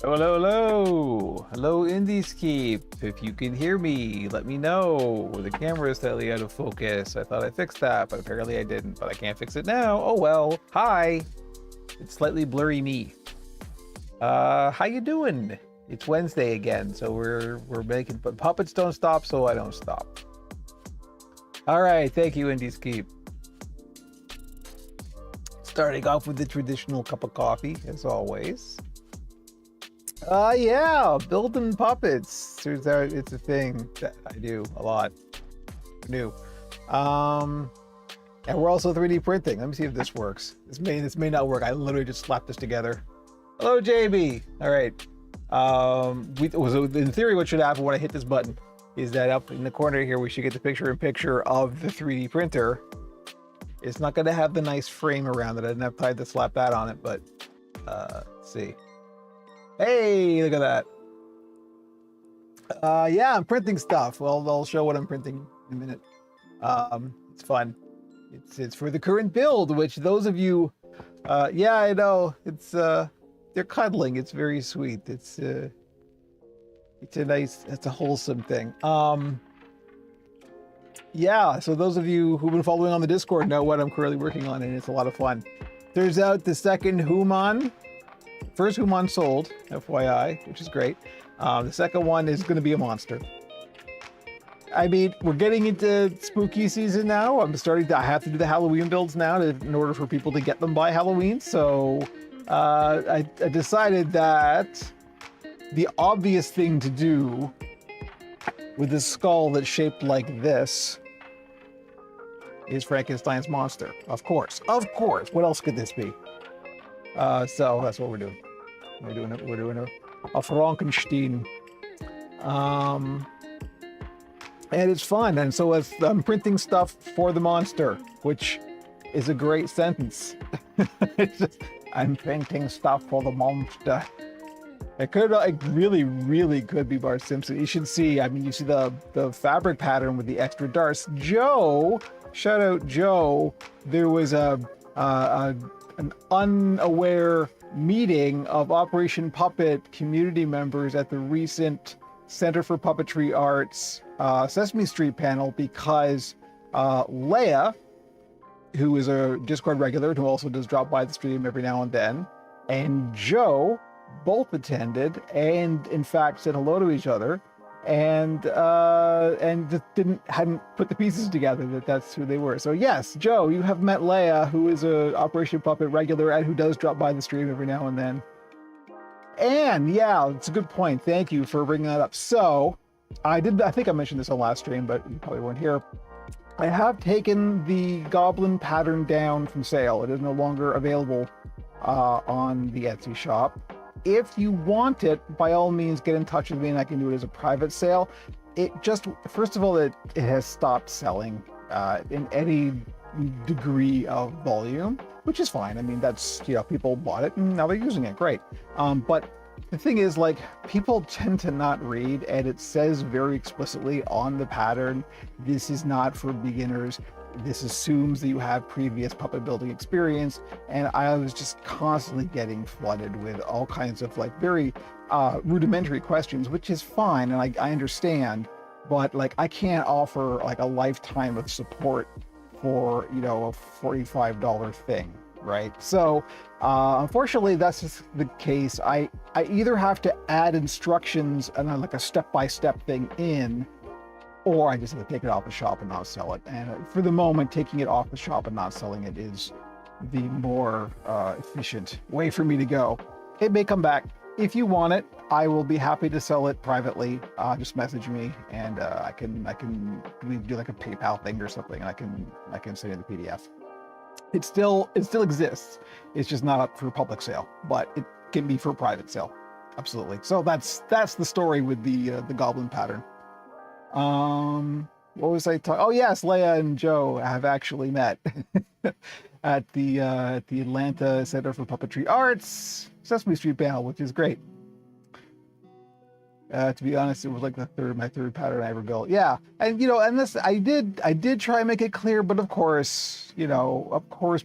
Hello, hello, hello, Indiescape. If you can hear me, let me know. The camera is slightly out of focus. I thought I fixed that, but apparently I didn't. But I can't fix it now. Oh well. Hi. It's slightly blurry me. How you doing? It's Wednesday again, so we're making. But puppets don't stop, so I don't stop. All right, thank you, Indiescape. Starting off with the traditional cup of coffee, as always. Yeah, building puppets. Turns out it's a thing that I do a lot. New. And we're also 3D printing. Let me see if this works. This may not work. I literally just slapped this together. Hello, JB. All right. So in theory, what should happen when I hit this button is that up in the corner here, we should get the picture-in-picture of the 3D printer. It's not going to have the nice frame around it. I didn't have time to slap that on it, but let's see. Hey, look at that. Yeah, I'm printing stuff. Well, I'll show what I'm printing in a minute. It's fun. It's for the current build, which those of you, yeah, I know, it's, they're cuddling. It's very sweet. It's a nice, it's a wholesome thing. Yeah, so those of you who've been following on the Discord know what I'm currently working on, and it's a lot of fun. Turns out the second Human, first Human sold, FYI, which is great. The second one is going to be a monster. I mean, we're getting into spooky season now. I have to do the Halloween builds now in order for people to get them by Halloween. So I decided that the obvious thing to do with this skull that's shaped like this is Frankenstein's monster. Of course. What else could this be? So that's what we're doing. We're doing a Frankenstein. And it's fun. And so I'm printing stuff for the monster, which is a great sentence. It's just, I'm printing stuff for the monster. It really could be Bart Simpson. You should see, I mean, you see the fabric pattern with the extra darts. Joe, shout out Joe. There was an unaware meeting of Operation Puppet community members at the recent Center for Puppetry Arts Sesame Street panel because Leia, who is a Discord regular who also does drop by the stream every now and then, and Joe both attended and in fact said hello to each other and just hadn't put the pieces together that that's who they were. So yes, Joe, you have met Leia, who is a Operation Puppet regular and who does drop by the stream every now and then. And yeah, it's a good point. Thank you for bringing that up. So I think I mentioned this on last stream, but you probably weren't here. I have taken the Goblin pattern down from sale. It is no longer available on the Etsy shop. If you want it, by all means, get in touch with me and I can do it as a private sale. It just, first of all, it has stopped selling in any degree of volume, which is fine. I mean, that's, you know, people bought it and now they're using it. Great. But the thing is, like, people tend to not read, and it says very explicitly on the pattern, this is not for beginners. This assumes that you have previous puppet building experience. And I was just constantly getting flooded with all kinds of like very rudimentary questions, which is fine. And I understand, but like, I can't offer like a lifetime of support for, you know, a $45 thing. Right. So unfortunately, that's just the case. I either have to add instructions and like a step-by-step thing in, or I just have to take it off the shop and not sell it. And for the moment, taking it off the shop and not selling it is the more efficient way for me to go. It may come back. If you want it, I will be happy to sell it privately. Just message me, and we do like a PayPal thing or something, and I can send you the PDF. It still exists. It's just not up for public sale, but it can be for private sale. Absolutely. So that's the story with the goblin pattern. What was I talking? Oh yes, Leia and Joe have actually met at the Atlanta Center for Puppetry Arts Sesame Street panel, which is great. To be honest, it was like my third pattern I ever built. Yeah, and and this I did try and make it clear, but of course,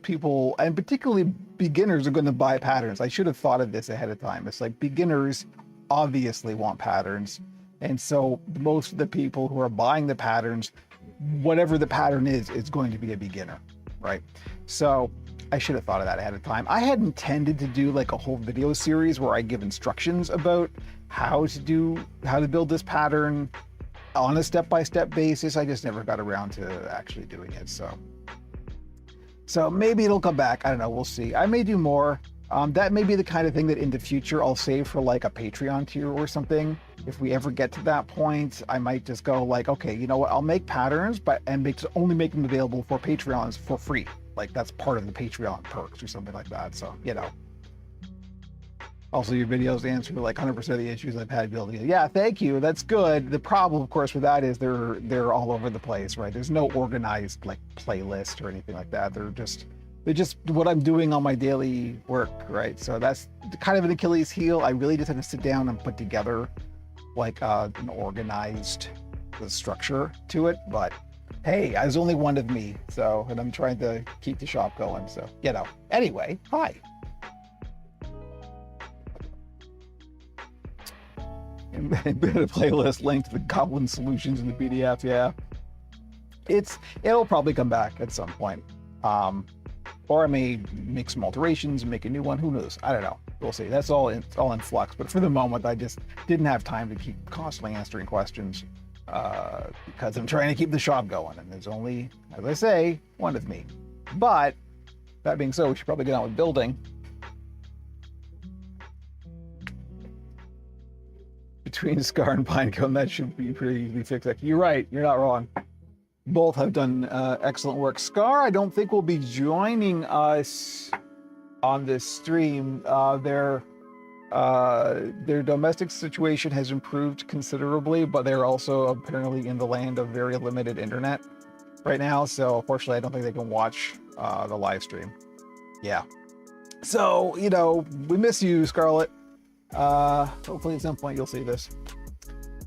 people, and particularly beginners, are going to buy patterns. I should have thought of this ahead of time. It's like beginners obviously want patterns, and so most of the people who are buying the patterns, whatever the pattern is going to be a beginner, right? So I should have thought of that ahead of time. I had intended to do like a whole video series where I give instructions about how to build this pattern on a step-by-step basis. I just never got around to actually doing it. So maybe it'll come back. I don't know. We'll see. I may do more. That may be the kind of thing that in the future I'll save for like a Patreon tier or something. If we ever get to that point, I might just go like, okay, you know what? I'll make patterns, only make them available for Patreons for free. Like that's part of the Patreon perks or something like that. So, Also, your videos answer like 100% of the issues I've had building it. Yeah, thank you. That's good. The problem, of course, with that is they're all over the place, right? There's no organized like playlist or anything like that. They're just what I'm doing on my daily work, right? So that's kind of an Achilles heel. I really just have to sit down and put together like an organized structure to it. But hey, there's only one of me, and I'm trying to keep the shop going. So Anyway, hi. Embed a playlist linked to the Goblin Solutions in the PDF. Yeah, it'll probably come back at some point. Or I may make some alterations and make a new one. Who knows? I don't know. We'll see. That's all in flux. But for the moment, I just didn't have time to keep constantly answering questions because I'm trying to keep the shop going. And there's only, as I say, one of me. But that being so, we should probably get on with building. Between Scar and Pinecone, that should be pretty easily fixed. You're right. You're not wrong. Both have done excellent work. Scar, I don't think will be joining us on this stream. Their domestic situation has improved considerably, but they're also apparently in the land of very limited internet right now. So unfortunately, I don't think they can watch the live stream. Yeah. So, we miss you, Scarlett. Hopefully at some point you'll see this.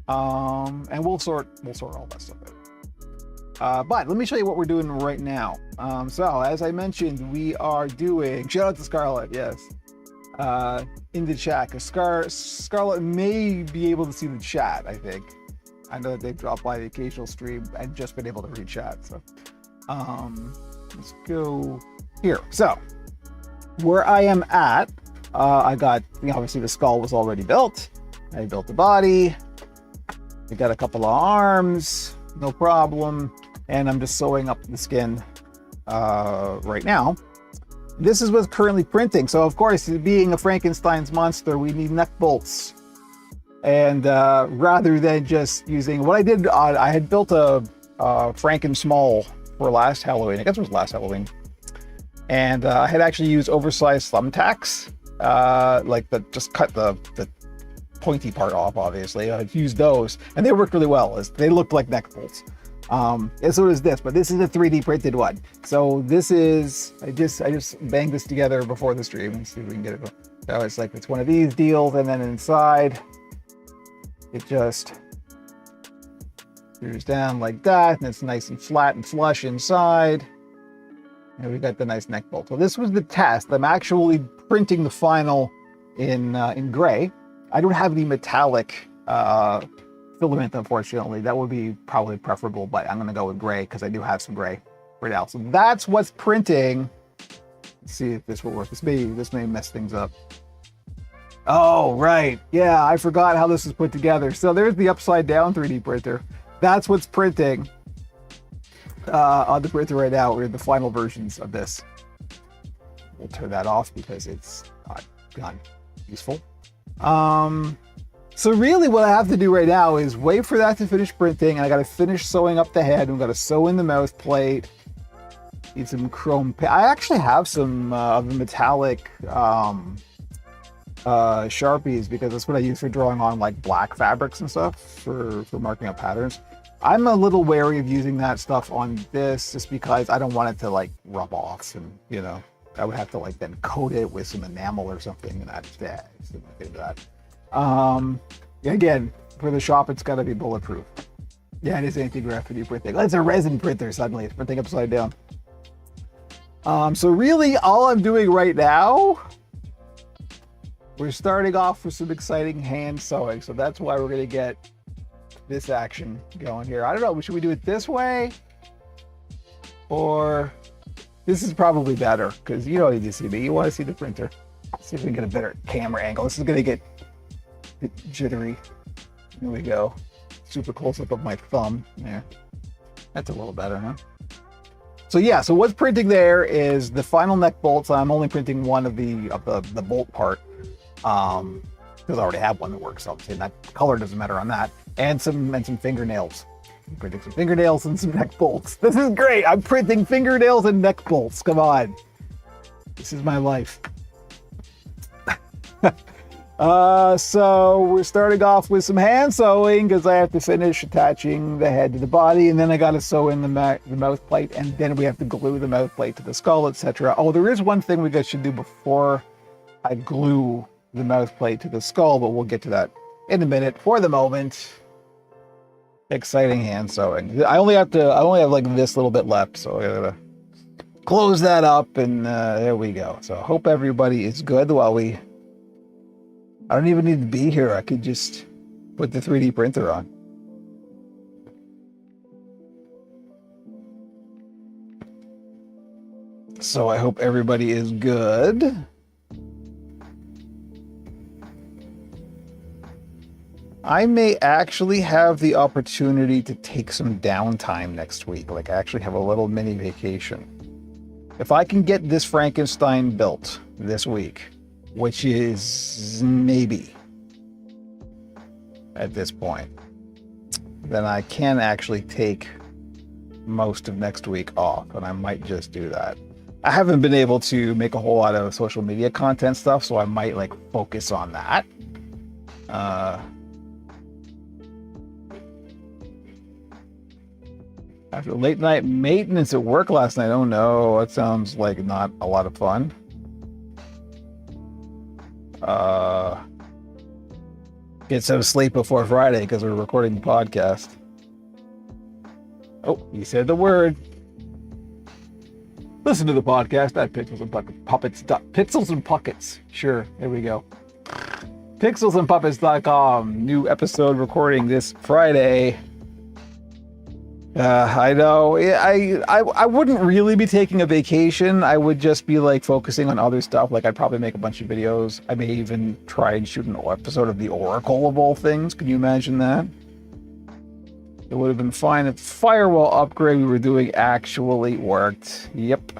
And we'll sort all that stuff out. But let me show you what we're doing right now. So as I mentioned, we are doing, shout out to Scarlett, yes, in the chat, because Scarlett may be able to see the chat, I think. I know that they've dropped by the occasional stream and just been able to read chat. So let's go here. So where I am at, I got, obviously the skull was already built. I built the body. I got a couple of arms, no problem. And I'm just sewing up the skin right now. This is what's currently printing. So of course, being a Frankenstein's monster, we need neck bolts. And rather than just using, what I did, I had built a Franken Small for last Halloween. I guess it was last Halloween. And I had actually used oversized thumbtacks. Just cut the pointy part off, obviously. I've used those, and they worked really well. They looked like neck bolts. And so does this, but this is a 3D printed one. So this is, I just banged this together before the stream and see if we can get it. So it's one of these deals, and then inside, it just screws down like that, and it's nice and flat and flush inside. And we got the nice neck bolt. So this was the test. I'm actually printing the final in gray. I don't have any metallic filament, unfortunately. That would be probably preferable, but I'm gonna go with gray because I do have some gray right now. So that's what's printing. Let's see if this will work. This may mess things up. Oh, right. Yeah, I forgot how this is put together. So there's the upside down 3D printer. That's what's printing on the printer right now. We're in the final versions of this. We'll turn that off because it's not useful. So really what I have to do right now is wait for that to finish printing, and I got to finish sewing up the head. We've got to sew in the mouth plate. Need some chrome I actually have some of the metallic Sharpies, because that's what I use for drawing on like black fabrics and stuff for marking up patterns. I'm a little wary of using that stuff on this just because I don't want it to like rub off, and you know, I would have to like then coat it with some enamel or something, and that's that. Again, for the shop, it's got to be bulletproof. Yeah, it is anti-gravity printing. It's a resin printer. Suddenly, it's printing upside down. So really, all I'm doing right now, we're starting off with some exciting hand sewing. So that's why we're going to get this action going here. I don't know. Should we do it this way, or this is probably better because you don't need to see me. You want to see the printer. Let's see if we can get a better camera angle. This is going to get jittery. Here we go. Super close up of my thumb. There. That's a little better, huh? So yeah, so what's printing there is the final neck bolts. I'm only printing one of the bolt part, because I already have one that works. So I'm saying that color doesn't matter on that, and some fingernails. I'm printing some fingernails and some neck bolts. This is great. I'm printing fingernails and neck bolts. Come on, this is my life. So we're starting off with some hand sewing because I have to finish attaching the head to the body, and then I got to sew in the mouth plate, and then we have to glue the mouth plate to the skull, etc. Oh, there is one thing we should do before I glue the mouth plate to the skull, but we'll get to that in a minute. For the moment, exciting hand sewing. I only have like this little bit left, so I gotta close that up, and there we go. So I hope everybody is good while I don't even need to be here. I could just put the 3D printer on. So I hope everybody is good. I may actually have the opportunity to take some downtime next week, like actually have a little mini vacation. If I can get this Frankenstein built this week, which is maybe at this point, then I can actually take most of next week off, and I might just do that. I haven't been able to make a whole lot of social media content stuff, so I might like focus on that. After late night maintenance at work last night, oh no, that sounds like not a lot of fun. Get some sleep before Friday because we're recording the podcast. Oh, you said the word. Listen to the podcast at Pixels and Puppets. Pixels and Puckets. Sure, there we go. Pixelsandpuppets.com. New episode recording this Friday. I know. I wouldn't really be taking a vacation. I would just be like focusing on other stuff. Like I'd probably make a bunch of videos. I may even try and shoot an episode of The Oracle of all things. Can you imagine that? It would have been fine if the firewall upgrade we were doing actually worked. Yep.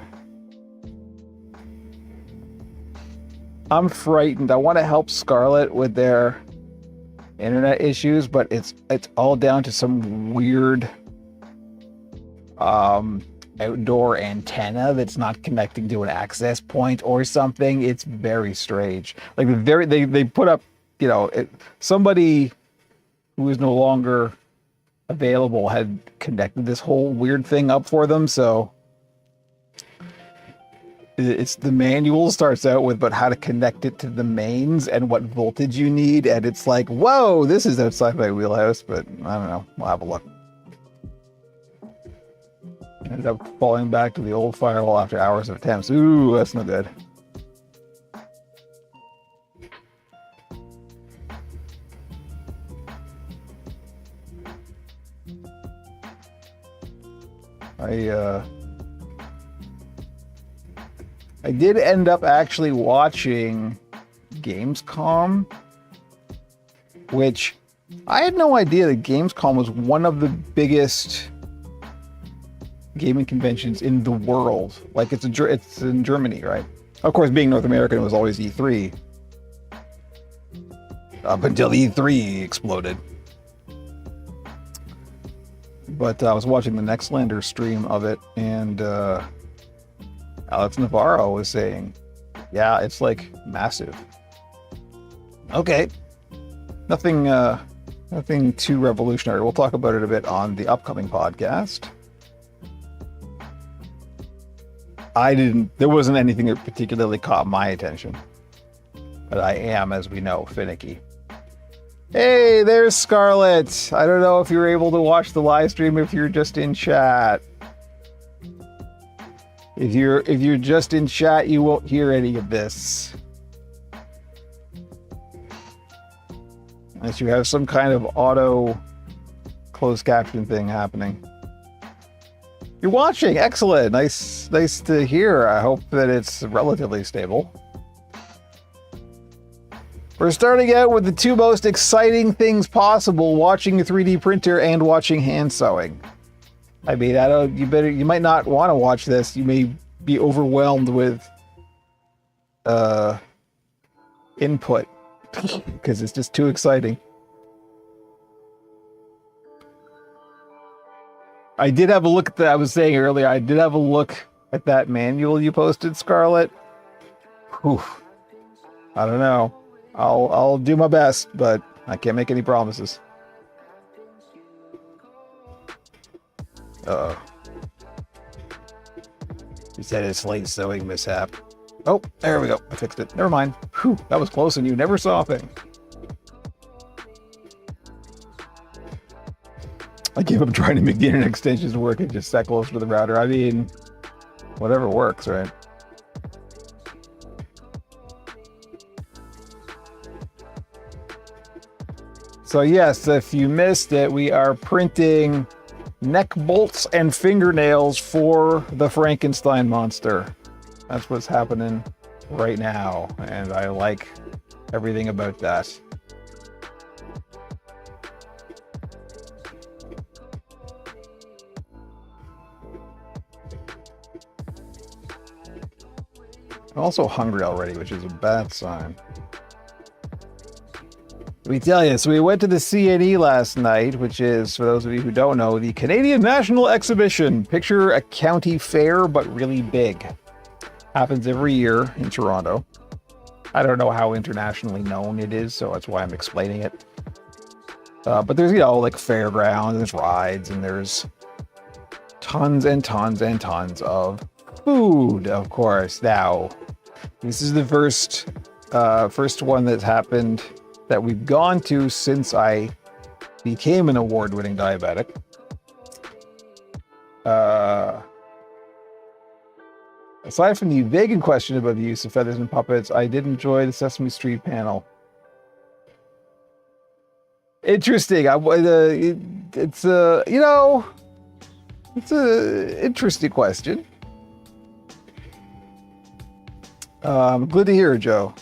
I'm frightened. I want to help Scarlett with their internet issues, but it's all down to some weird outdoor antenna that's not connecting to an access point or something. It's very strange. Like they put up, you know, somebody who is no longer available had connected this whole weird thing up for them. So it's the manual starts out with but how to connect it to the mains and what voltage you need, and it's like, whoa, this is outside my wheelhouse, but I don't know. We'll have a look. Ended up falling back to the old firewall after hours of attempts. Ooh, that's no good. I did end up actually watching Gamescom, which I had no idea that Gamescom was one of the biggest gaming conventions in the world. Like it's in Germany, right? Of course, being North American, it was always E3. up until E3 exploded. But I was watching the Nextlander stream of it, and Alex Navarro was saying, yeah, it's like massive. Okay. Nothing too revolutionary. We'll talk about it a bit on the upcoming podcast. There wasn't anything that particularly caught my attention. But I am, as we know, finicky. Hey, there's Scarlett. I don't know if you're able to watch the live stream if you're just in chat. If you're just in chat, you won't hear any of this. Unless you have some kind of auto closed caption thing happening. You're watching. Excellent. Nice to hear. I hope that it's relatively stable. We're starting out with the two most exciting things possible: watching a 3D printer and watching hand sewing. I mean, you might not want to watch this. You may be overwhelmed with input because it's just too exciting. I did have a look at that. I was saying earlier, I did have a look at that manual you posted, Scarlett. Whew. I don't know. I'll do my best, but I can't make any promises. Uh-oh. You said it's late sewing mishap. Oh, there we go. I fixed it. Never mind. Whew, that was close and you never saw a thing. I gave up trying to make the internet extensions work and just sat closer to the router. I mean, whatever works, right? So yes, if you missed it, we are printing neck bolts and fingernails for the Frankenstein monster. That's what's happening right now, and I like everything about that. I'm also hungry already, which is a bad sign. Let me tell you, so we went to the CNE last night, which is, for those of you who don't know, the Canadian National Exhibition. Picture a county fair, but really big. Happens every year in Toronto. I don't know how internationally known it is, so that's why I'm explaining it. But there's, like fairgrounds, there's rides, and there's tons and tons and tons of food, of course. Now, this is the first one that's happened that we've gone to since I became an award-winning diabetic. Aside from the vegan question about the use of feathers and puppets, I did enjoy the Sesame Street panel. Interesting. It's a interesting question. Good to hear, Joe.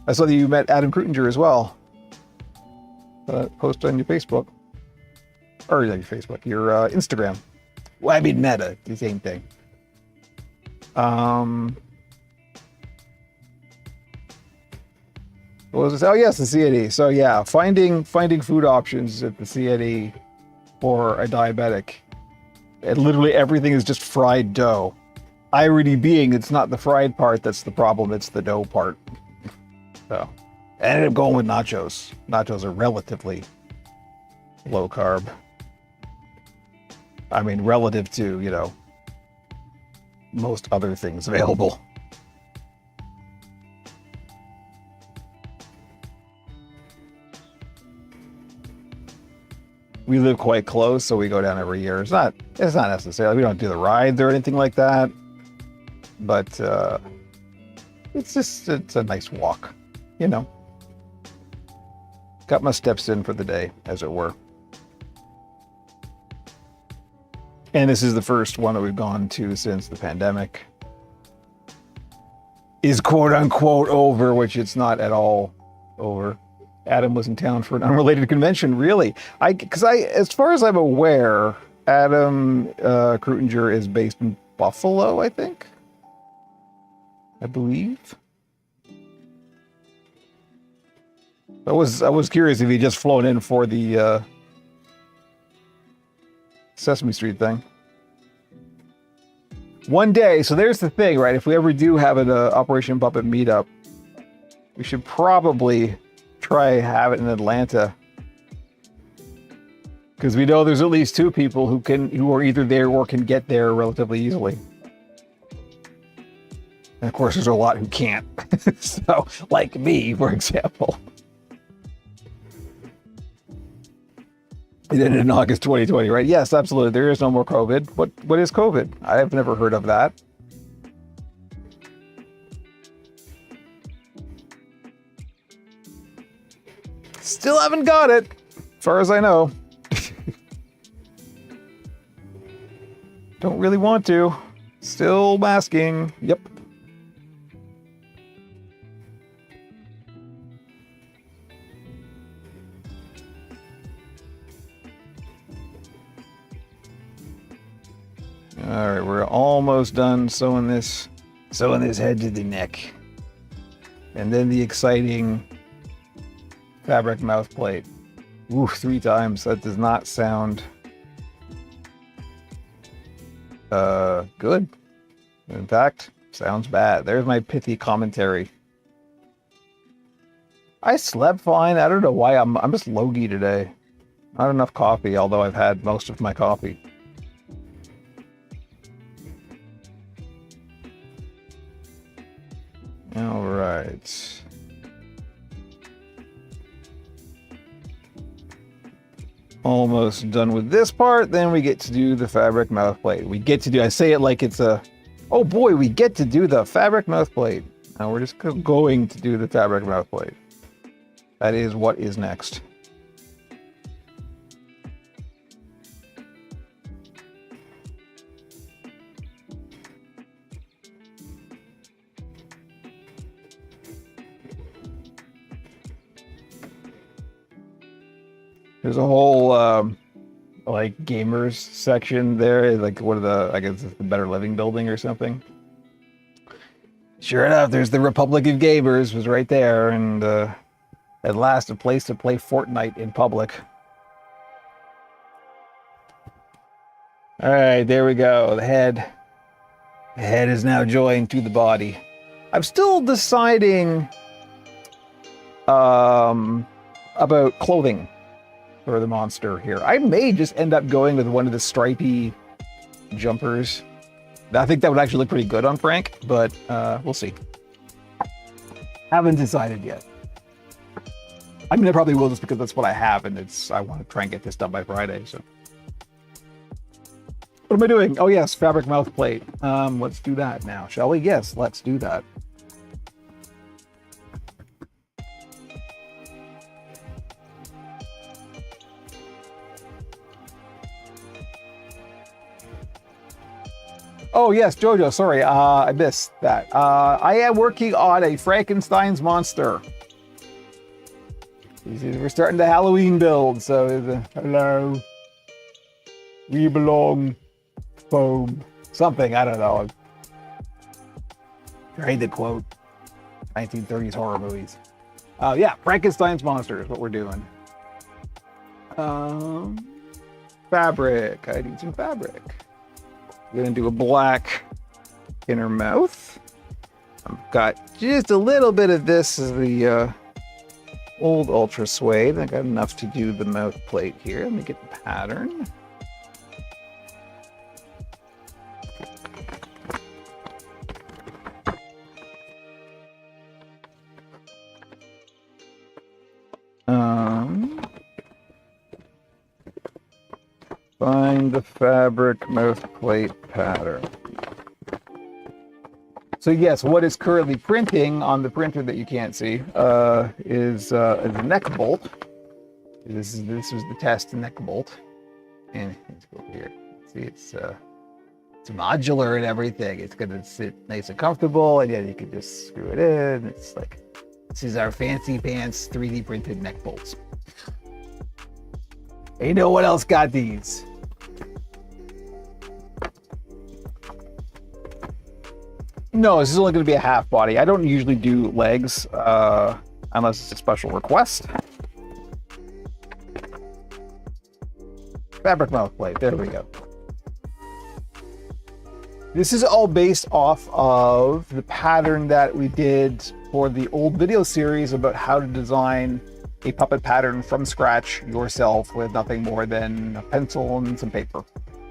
I saw that you met Adam Krutinger as well. Post on your Facebook. Or not your Facebook, your Instagram. Well, I mean Meta, the same thing. What was this? Oh yes, the CNE. So yeah, finding food options at the CNE for a diabetic. And literally everything is just fried dough. Irony being, it's not the fried part that's the problem, it's the dough part. So I ended up going with nachos. Nachos are relatively low carb. I mean, relative to, most other things available. We live quite close, so we go down every year. It's not necessarily, we don't do the rides or anything like that, but it's a nice walk, Got my steps in for the day, as it were. And this is the first one that we've gone to since the pandemic is quote unquote over, which it's not at all over. Adam was in town for an unrelated convention, really. As far as I'm aware, Adam Krutinger is based in Buffalo, I think. I believe. I was curious if he just flown in for the Sesame Street thing. One day, so there's the thing, right? If we ever do have an Operation Puppet meetup, we should probably try have it in Atlanta. Because we know there's at least 2 people who are either there or can get there relatively easily. And of course, there's a lot who can't. So, like me, for example. It ended in August 2020, right? Yes, absolutely. There is no more COVID. What is COVID? I've never heard of that. Still haven't got it, as far as I know. Don't really want to. Still masking. Yep. All right, we're almost done sewing this head to the neck. And then the exciting fabric mouth plate. Ooh, 3 times. That does not sound good. In fact, sounds bad. There's my pithy commentary. I slept fine. I don't know why I'm just logy today. Not enough coffee, although I've had most of my coffee. All right. Almost done with this part, then we get to do the fabric mouth plate. I say it like it's oh boy, we get to do the fabric mouth plate. Now we're just going to do the fabric mouth plate. That is what is next. There's a whole like gamers section there, like one of the, I guess it's the Better Living building or something. Sure enough, there's the Republic of Gamers was right there, and at last a place to play Fortnite in public. All right, there we go. The head is now joined to the body. I'm still deciding about clothing for the monster here. I may just end up going with one of the stripy jumpers. I think that would actually look pretty good on Frank, but we'll see. Haven't decided yet. I mean, I probably will just because that's what I have, and I want to try and get this done by Friday, so. What am I doing? Oh yes, fabric mouth plate. Let's do that now, shall we? Yes, let's do that. Oh yes, Jojo, sorry, I missed that. I am working on a Frankenstein's monster. We're starting the Halloween build, so hello. We belong. Foam. Something, I don't know. I hate the quote. 1930s horror movies. Yeah, Frankenstein's monster is what we're doing. Fabric. I need some fabric. I'm gonna do a black inner mouth. I've got just a little bit of this as the old Ultra Suede. I got enough to do the mouth plate here. Let me get the pattern. Find the fabric mouth plate pattern. So yes, what is currently printing on the printer that you can't see is a neck bolt. This was the test neck bolt, and let's go over here. See, it's modular and everything. It's gonna sit nice and comfortable, and yet you can just screw it in. It's like, this is our fancy pants 3D printed neck bolts. Ain't no one else got these. No, this is only going to be a half body. I don't usually do legs. I unless it's a special request. Fabric mouth plate, there we go. This is all based off of the pattern that we did for the old video series about how to design a puppet pattern from scratch yourself with nothing more than a pencil and some paper.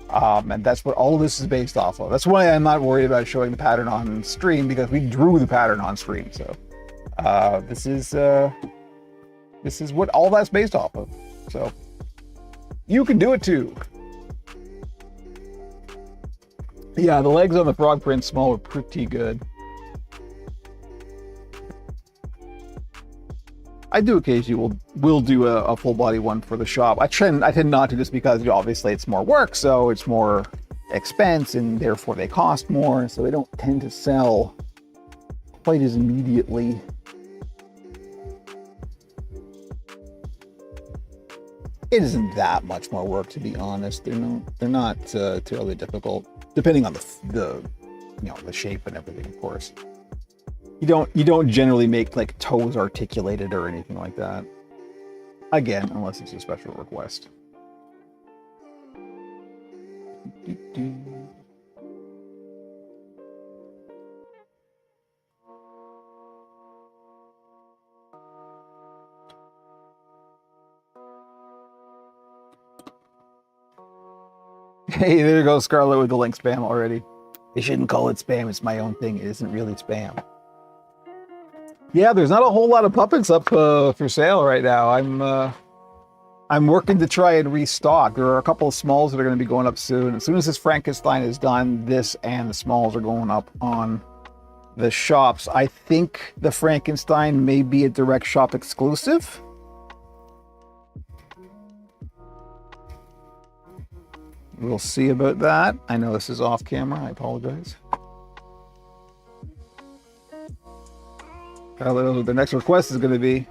And that's what all of this is based off of. That's why I'm not worried about showing the pattern on stream, because we drew the pattern on stream. So this is what all that's based off of. So you can do it too. Yeah, the legs on the frog print small are pretty good. I do occasionally will do a full body one for the shop. I tend not to, just because obviously it's more work, so it's more expense, and therefore they cost more, so they don't tend to sell quite as immediately. It isn't that much more work, to be honest. They're not terribly difficult, depending on the shape and everything, of course. You don't generally make like toes articulated or anything like that. Again, unless it's a special request. Hey, there goes Scarlet with the link spam already. They shouldn't call it spam. It's my own thing. It isn't really spam. Yeah, there's not a whole lot of puppets up for sale right now. I'm working to try and restock. There are a couple of smalls that are going to be going up soon. As soon as this Frankenstein is done, this and the smalls are going up on the shops. I think the Frankenstein may be a direct shop exclusive. We'll see about that. I know this is off camera. I apologize. I don't know what the next request is going to be.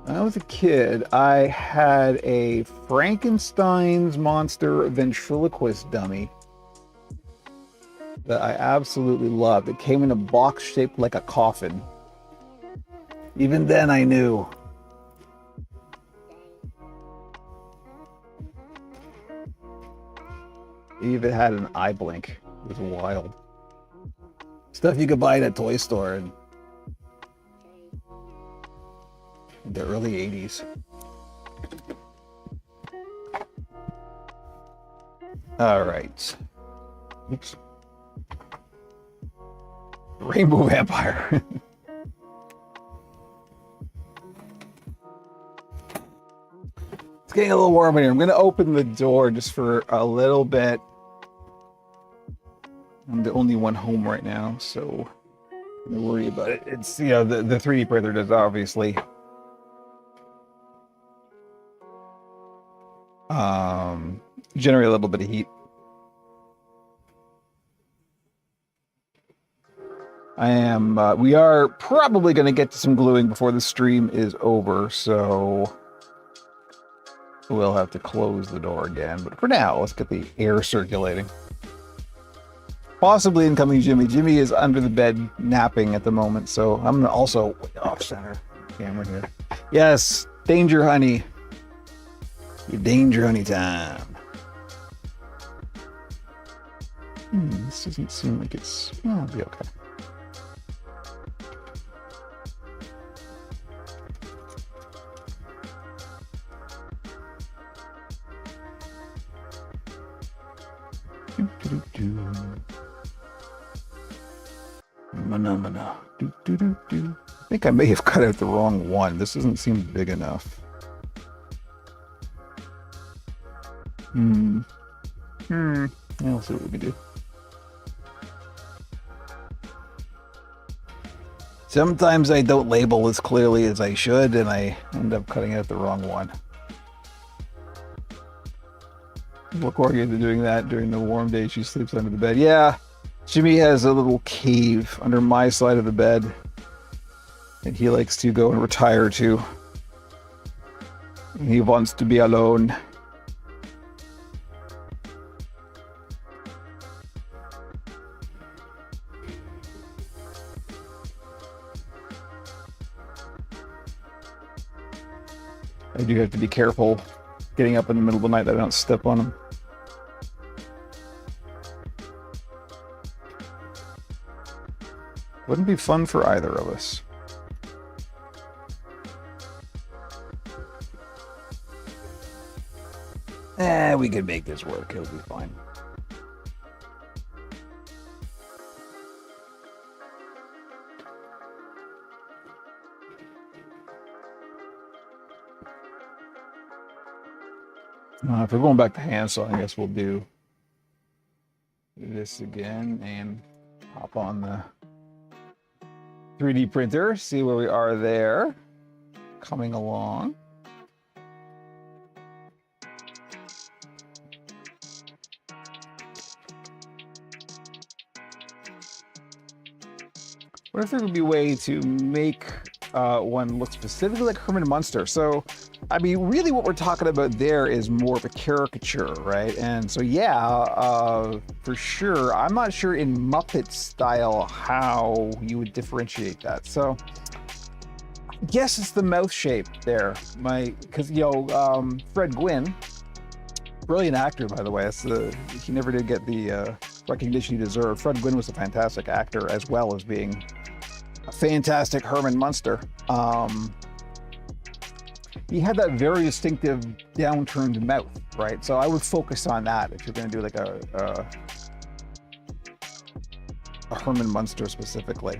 When I was a kid, I had a Frankenstein's monster ventriloquist dummy that I absolutely loved. It came in a box shaped like a coffin. Even then I knew. Even had an eye blink. It was wild. Stuff you could buy at a toy store in the early 80s. All right. Oops. Rainbow vampire. It's getting a little warm in here. I'm going to open the door just for a little bit. I'm the only one home right now, so don't worry about it. It's, the 3D printer does obviously generate a little bit of heat. We are probably going to get to some gluing before the stream is over, so we'll have to close the door again. But for now, let's get the air circulating. Possibly incoming Jimmy. Jimmy is under the bed napping at the moment, so I'm going to also off-center camera here. Yes, danger, honey. Danger, honey time. This doesn't seem like it's... Oh, it'll be okay. Mana. I think I may have cut out the wrong one. This doesn't seem big enough. Yeah, we'll see what we can do. Sometimes I don't label as clearly as I should, and I end up cutting out the wrong one. Look forward to doing that during the warm days. She sleeps under the bed. Yeah, Jimmy has a little cave under my side of the bed, and he likes to go and retire to. He wants to be alone. I do have to be careful getting up in the middle of the night that I don't step on them. Wouldn't be fun for either of us. We could make this work. It'll be fine. If we're going back to handsaw, I guess we'll do this again and hop on the 3D printer, see where we are there. Coming along. What if there would be a way to make one look specifically like Herman Munster? So, I mean, really what we're talking about there is more of a caricature, right? And so, yeah, for sure. I'm not sure in Muppet style how you would differentiate that. So, I guess it's the mouth shape there. Because, Fred Gwynne, brilliant actor, by the way. He never did get the recognition he deserved. Fred Gwynne was a fantastic actor as well as being a fantastic Herman Munster. He had that very distinctive downturned mouth, right? So I would focus on that if you're going to do like a Herman Munster specifically.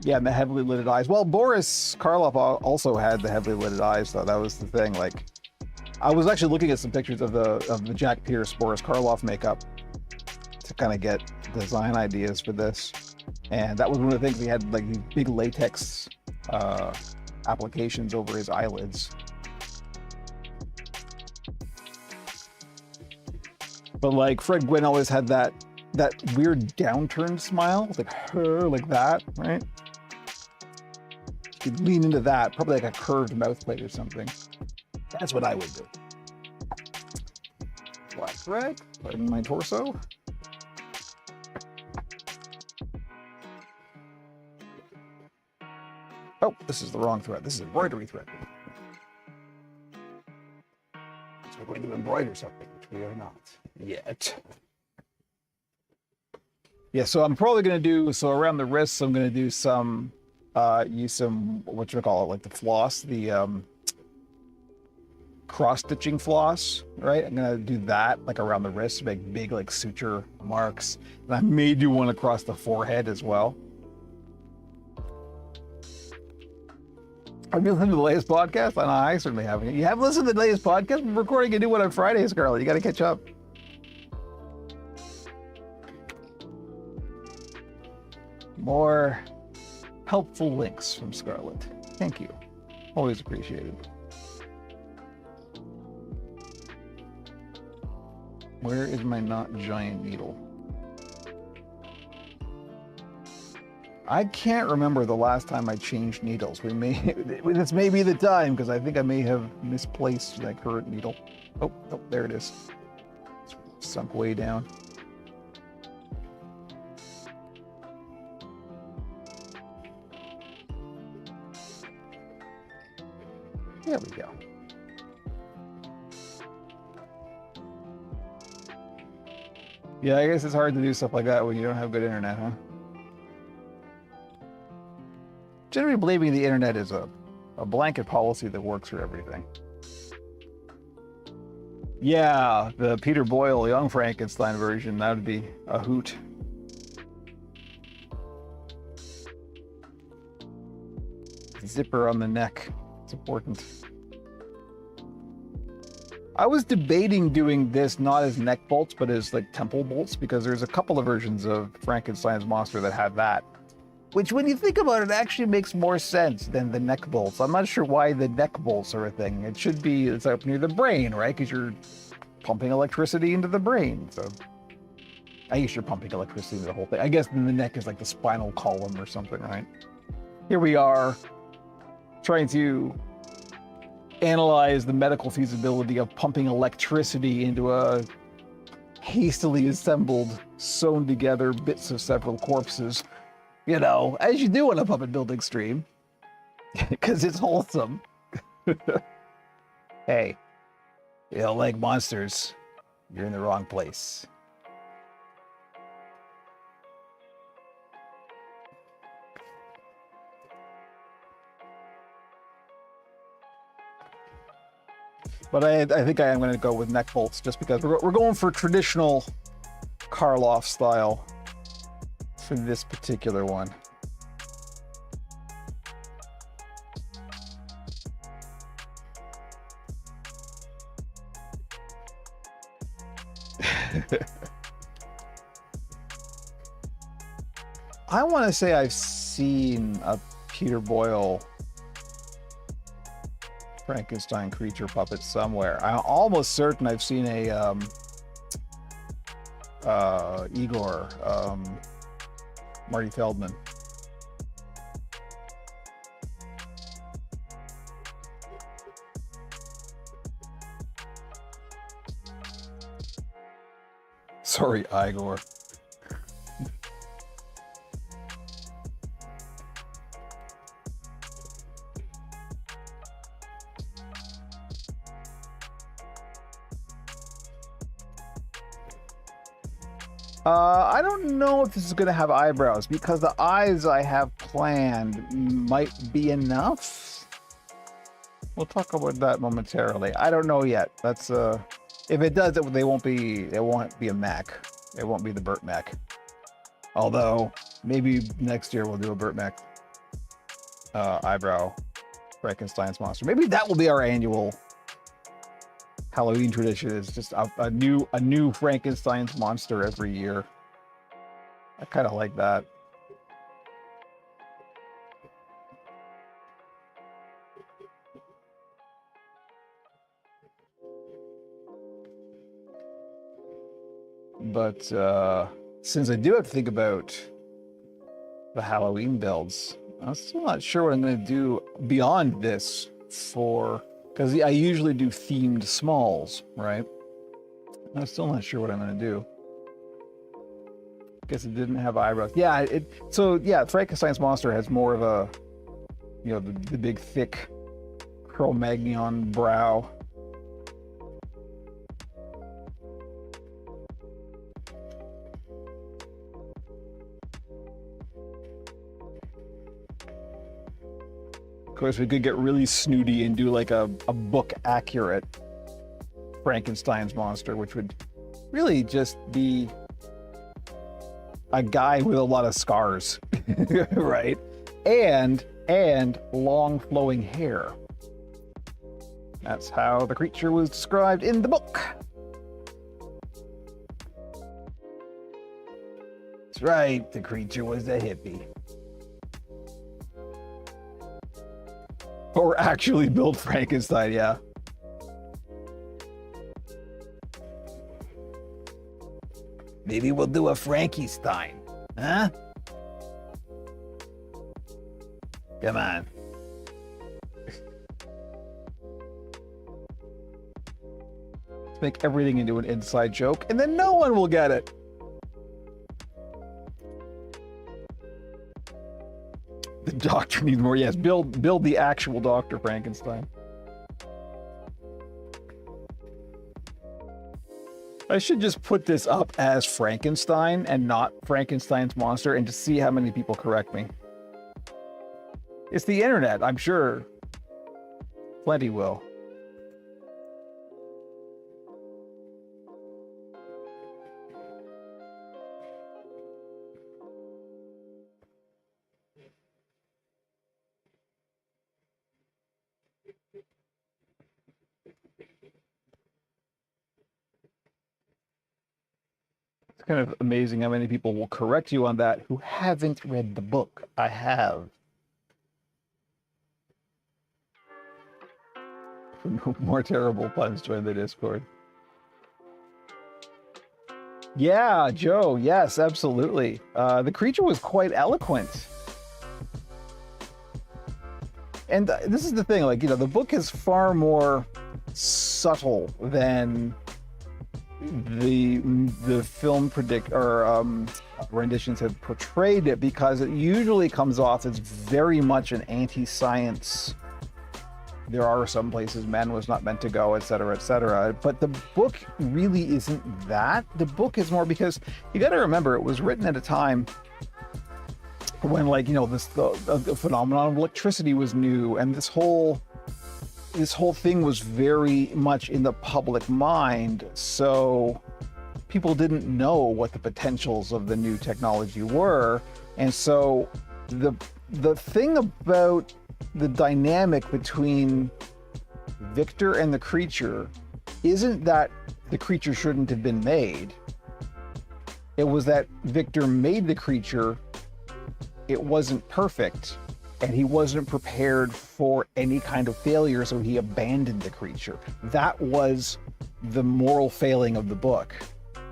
Yeah, and the heavily lidded eyes. Well, Boris Karloff also had the heavily lidded eyes, though. That was the thing. Like, I was actually looking at some pictures of the Jack Pierce Boris Karloff makeup to kind of get design ideas for this. And that was one of the things. He had like these big latex applications over his eyelids. But like Fred Gwynne always had that weird downturned smile, like that, right? You could lean into that, probably like a curved mouth plate or something. That's what I would do. Black thread, right in my torso. Oh, this is the wrong thread. This is embroidery thread. So we're going to embroider something, which we are not yet. Yeah, so I'm probably going to do, so around the wrists, I'm going to do some, use some, like the floss, the cross-stitching floss, right? I'm going to do that, like around the wrists, make big, like, suture marks. And I may do one across the forehead as well. Have you listened to the latest podcast? I certainly haven't. You haven't listened to the latest podcast? We're recording a new one on Friday, Scarlett. You got to catch up. More helpful links from Scarlett. Thank you. Always appreciated. Where is my not giant needle? I can't remember the last time I changed needles. This may be the time, because I think I may have misplaced my current needle. Oh, there it is. It's sunk way down. There we go. Yeah, I guess it's hard to do stuff like that when you don't have good internet, huh? Generally believing the internet is a blanket policy that works for everything. Yeah, the Peter Boyle Young Frankenstein version, that would be a hoot. Zipper on the neck, it's important. I was debating doing this not as neck bolts, but as like temple bolts, because there's a couple of versions of Frankenstein's monster that have that. Which, when you think about it, actually makes more sense than the neck bolts. I'm not sure why the neck bolts are a thing. It should be, it's up near the brain, right? Because you're pumping electricity into the brain. So I guess you're pumping electricity into the whole thing. I guess then the neck is like the spinal column or something, right? Here we are trying to analyze the medical feasibility of pumping electricity into a hastily assembled, sewn together bits of several corpses. You know, as you do on a puppet building stream, because it's wholesome. Hey, you don't like monsters, you're in the wrong place. But I think I am going to go with neck bolts just because we're going for traditional Karloff style for this particular one. I want to say I've seen a Peter Boyle Frankenstein creature puppet somewhere. I'm almost certain I've seen a Igor Marty Feldman. Sorry, Igor. I don't know if this is going to have eyebrows because the eyes I have planned might be enough. We'll talk about that momentarily. I don't know yet. That's if it does, it won't be a Mac. It won't be the Burt Mac. Although maybe next year we'll do a Burt Mac eyebrow Frankenstein's monster. Maybe that will be our annual Halloween tradition, is just a new Frankenstein's monster every year. I kind of like that. But since I do have to think about the Halloween builds, I'm still not sure what I'm going to do beyond this for, because I usually do themed smalls, right? I'm still not sure what I'm going to do. Guess it didn't have eyebrows. Yeah, so yeah, Frankenstein's monster has more of a, you know, the big thick Cro-Magnon brow. Of course, we could get really snooty and do like a book accurate Frankenstein's monster, which would really just be a guy with a lot of scars, right? And long flowing hair. That's how the creature was described in the book. That's right, the creature was a hippie. Or actually build Frankenstein, yeah. Maybe we'll do a Frankenstein, huh? Come on. Let's make everything into an inside joke, and then no one will get it. The doctor needs more. Yes, build the actual Dr. Frankenstein. I should just put this up as Frankenstein and not Frankenstein's monster and just see how many people correct me. It's the internet, I'm sure. Plenty will. It's kind of amazing how many people will correct you on that who haven't read the book. I have. More terrible puns, join the Discord. Yeah, Joe, yes, absolutely. The creature was quite eloquent. And this is the thing, like, you know, the book is far more subtle than the film renditions have portrayed it, because it usually comes off as very much an anti-science there are some places man was not meant to go, etc., etc. But the book really isn't that. The book is more because you got to remember it was written at a time when, like, you know, the phenomenon of electricity was new, and this whole thing was very much in the public mind. So people didn't know what the potentials of the new technology were, and so the thing about the dynamic between Victor and the creature isn't that the creature shouldn't have been made. It was that Victor made the creature. It wasn't perfect, and he wasn't prepared for any kind of failure, so he abandoned the creature. That was the moral failing of the book.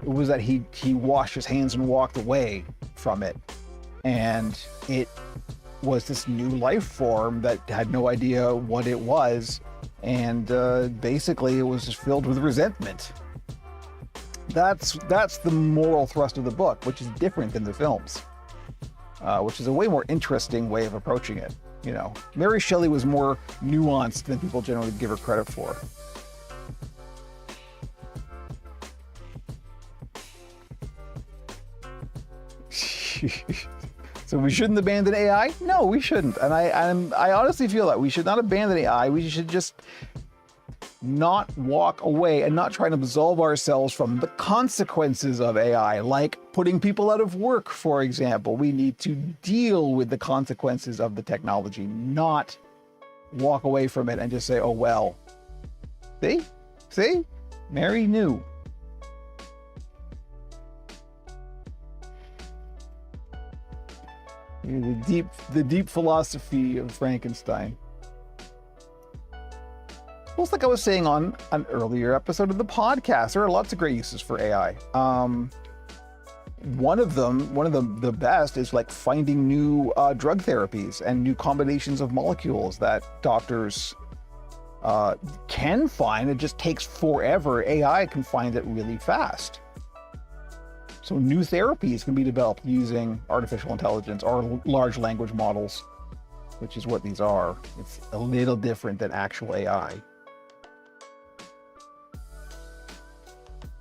It was that he washed his hands and walked away from it, and it was this new life form that had no idea what it was, and basically it was just filled with resentment. That's the moral thrust of the book, which is different than the films, which is a way more interesting way of approaching it. You know, Mary Shelley was more nuanced than people generally give her credit for. So we shouldn't abandon AI? No, we shouldn't. And I honestly feel that we should not abandon AI. We should just not walk away and not try to absolve ourselves from the consequences of AI, like putting people out of work, for example. We need to deal with the consequences of the technology, not walk away from it and just say, oh, well, see, Mary knew. The deep philosophy of Frankenstein. Well, it's like I was saying on an earlier episode of the podcast, there are lots of great uses for AI. One of the best is like finding new drug therapies and new combinations of molecules that doctors can find. It just takes forever. AI can find it really fast. So new therapies can be developed using artificial intelligence or large language models, which is what these are. It's a little different than actual AI.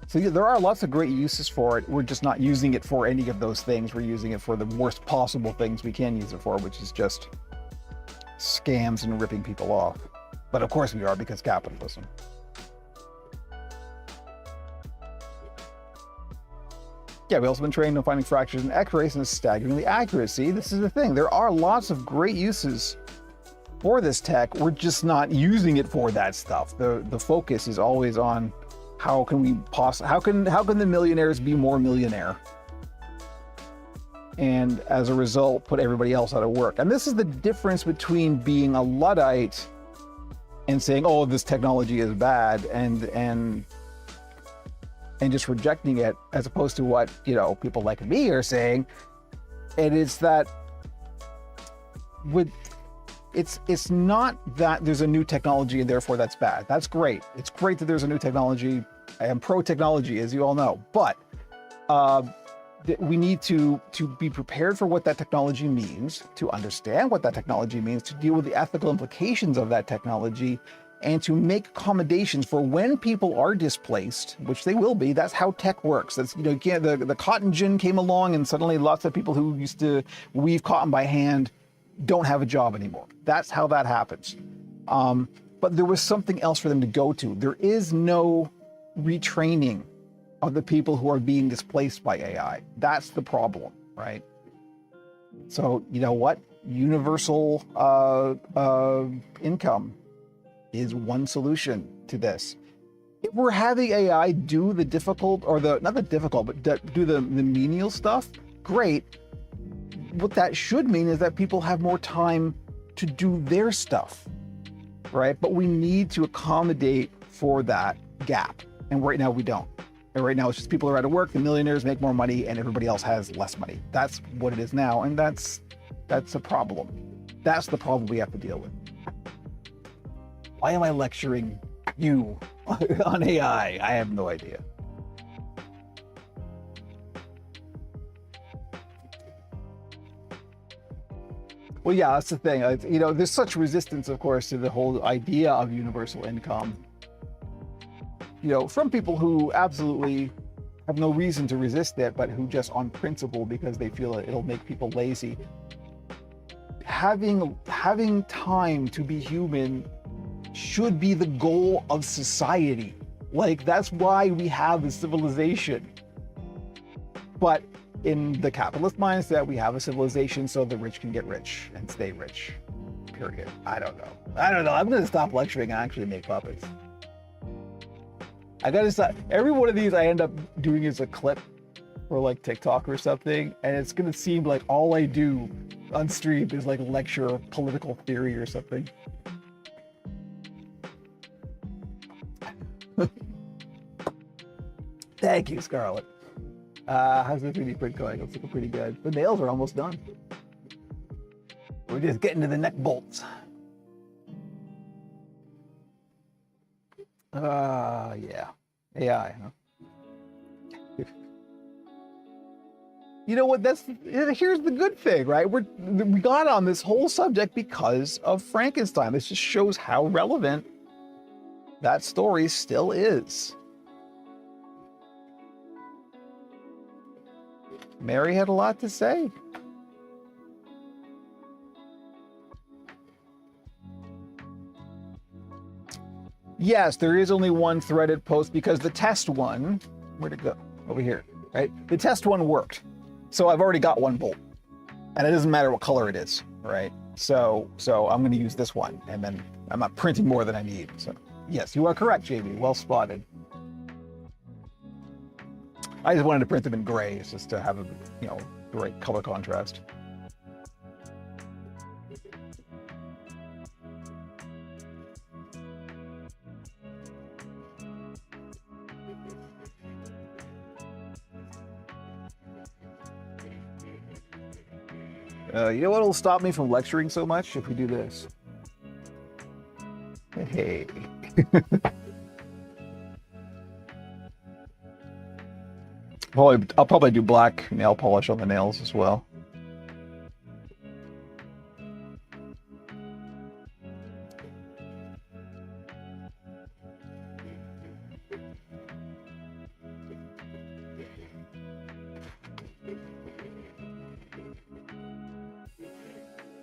So yeah, there are lots of great uses for it. We're just not using it for any of those things. We're using it for the worst possible things we can use it for, which is just scams and ripping people off. But of course we are, because capitalism. Yeah, we've also been trained on finding fractures in X-rays and staggeringly accurate. See, this is the thing. There are lots of great uses for this tech. We're just not using it for that stuff. The focus is always on how can the millionaires be more millionaire? And as a result, put everybody else out of work. And this is the difference between being a Luddite and saying, oh, this technology is bad, and just rejecting it, as opposed to what, you know, people like me are saying. And it's that it's not that there's a new technology and therefore that's bad. That's great. It's great that there's a new technology. I am pro-technology, as you all know, but we need to be prepared for what that technology means, to understand what that technology means, to deal with the ethical implications of that technology, and to make accommodations for when people are displaced, which they will be. That's how tech works. That's, you know, the cotton gin came along and suddenly lots of people who used to weave cotton by hand don't have a job anymore. That's how that happens. But there was something else for them to go to. There is no retraining of the people who are being displaced by AI. That's the problem, right? So, you know what? Universal income is one solution to this. If we're having AI do the difficult, or not the difficult, but do the menial stuff, great. What that should mean is that people have more time to do their stuff, right? But we need to accommodate for that gap. And right now we don't. And right now it's just people are out of work, the millionaires make more money, and everybody else has less money. That's what it is now, and that's a problem. That's the problem we have to deal with. Why am I lecturing you on AI? I have no idea. Well, yeah, that's the thing. You know, there's such resistance, of course, to the whole idea of universal income. You know, from people who absolutely have no reason to resist it, but who just on principle, because they feel it'll make people lazy. Having time to be human should be the goal of society. Like, that's why we have a civilization. But in the capitalist mindset, we have a civilization so the rich can get rich and stay rich. Period. I don't know. I'm going to stop lecturing and actually make puppets. I gotta stop. Every one of these I end up doing is a clip for like TikTok or something, and it's gonna seem like all I do on stream is like lecture political theory or something. Thank you, Scarlett. How's the 3D print going? It's looking pretty good. The nails are almost done. We're just getting to the neck bolts. Yeah. AI, huh? You know what, here's the good thing, right? We got on this whole subject because of Frankenstein. This just shows how relevant that story still is. Mary had a lot to say. Yes, there is only one threaded post because the test one, where'd it go? Over here, right? The test one worked. So I've already got one bolt and it doesn't matter what color it is, right? So I'm gonna use this one and then I'm not printing more than I need. So yes, you are correct, JB, well spotted. I just wanted to print them in gray just to have a, you know, great color contrast. You know what will stop me from lecturing so much? If we do this. Hey. I'll probably do black nail polish on the nails as well.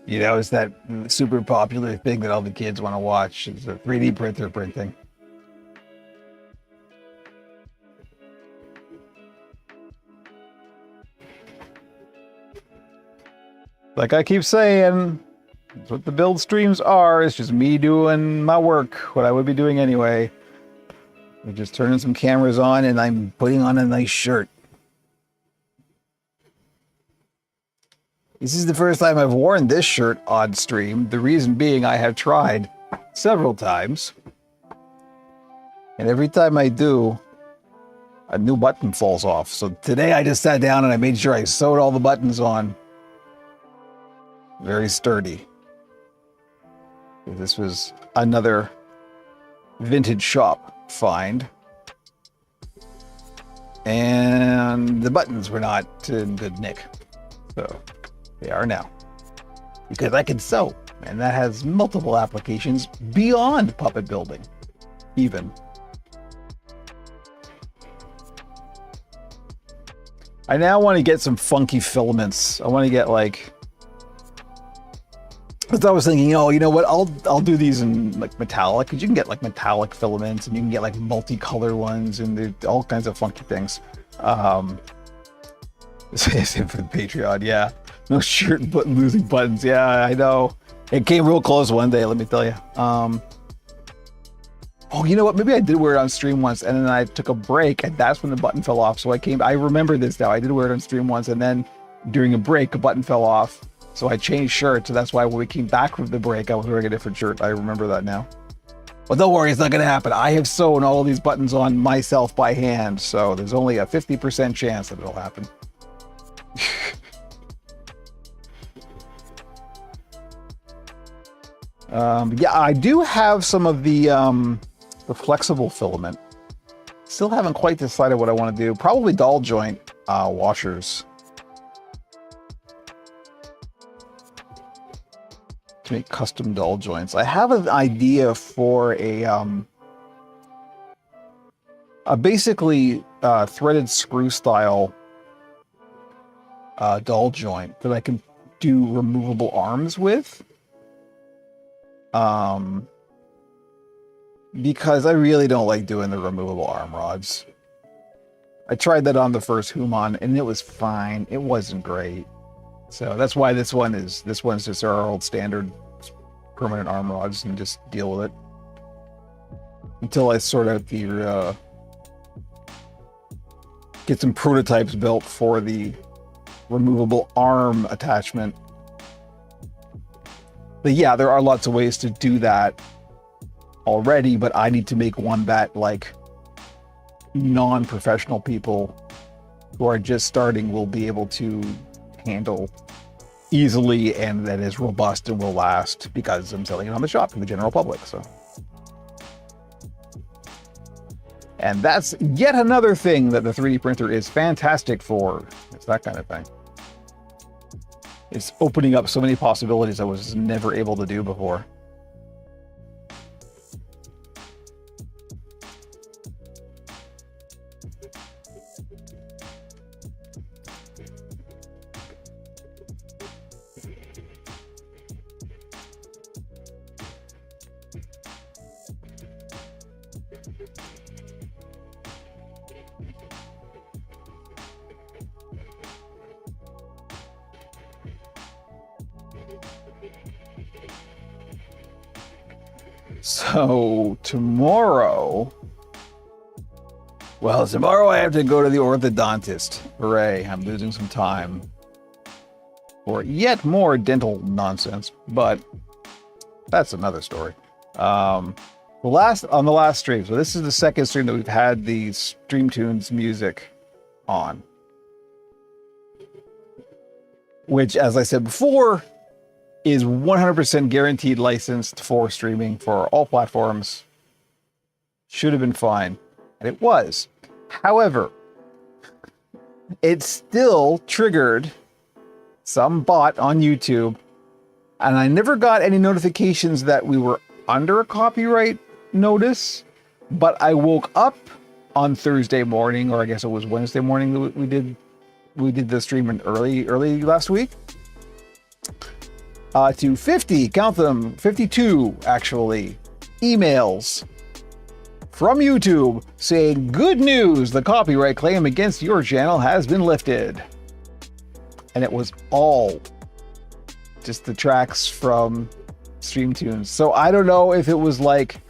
You know, it's that super popular thing that all the kids want to watch. It's a 3D printer printing. Like I keep saying, that's what the build streams are. It's just me doing my work, what I would be doing anyway. We're just turning some cameras on and I'm putting on a nice shirt. This is the first time I've worn this shirt on stream. The reason being I have tried several times. And every time I do, a new button falls off. So today I just sat down and I made sure I sewed all the buttons on. Very sturdy. This was another vintage shop find. And the buttons were not in good nick. So they are now. Because I can sew. And that has multiple applications beyond puppet building. Even. I now want to get some funky filaments. I want to get like... Because I was thinking, oh, you know what? I'll do these in like metallic, because you can get like metallic filaments, and you can get like multicolor ones, and all kinds of funky things. Same for the Patreon, yeah. No shirt but losing buttons, yeah, I know. It came real close one day, let me tell you. Oh, you know what? Maybe I did wear it on stream once, and then I took a break, and that's when the button fell off. So I remember this now. I did wear it on stream once, and then during a break, a button fell off. So I changed shirts, so that's why when we came back from the break, I was wearing a different shirt. I remember that now. But don't worry, it's not going to happen. I have sewn all these buttons on myself by hand, so there's only a 50% chance that it'll happen. Yeah, I do have some of the flexible filament. Still haven't quite decided what I want to do. Probably doll joint washers. to make custom dull joints. I have an idea for a basically threaded screw style dull joint that I can do removable arms with. Because I really don't like doing the removable arm rods. I tried that on the first Human and it was fine. It wasn't great. So that's why this one's just our old standard permanent arm rods and just deal with it. Until I sort out the get some prototypes built for the removable arm attachment. But yeah, there are lots of ways to do that already, but I need to make one that like non-professional people who are just starting will be able to handle easily and that is robust and will last because I'm selling it on the shop to the general public. So, and that's yet another thing that the 3D printer is fantastic for. It's that kind of thing. It's opening up so many possibilities I was never able to do before. So tomorrow I have to go to the orthodontist. Hooray, I'm losing some time for yet more dental nonsense, but that's another story. On the last stream, so this is the second stream that we've had the StreamTunes music on, which, as I said before, is 100% guaranteed licensed for streaming for all platforms. Should have been fine, and it was. However, it still triggered some bot on YouTube, and I never got any notifications that we were under a copyright notice, but I woke up on Thursday morning, or I guess it was Wednesday morning that we did the stream in early last week. To 50, count them, 52 actually, emails from YouTube saying, good news, the copyright claim against your channel has been lifted. And it was all just the tracks from StreamTunes. So I don't know if it was like,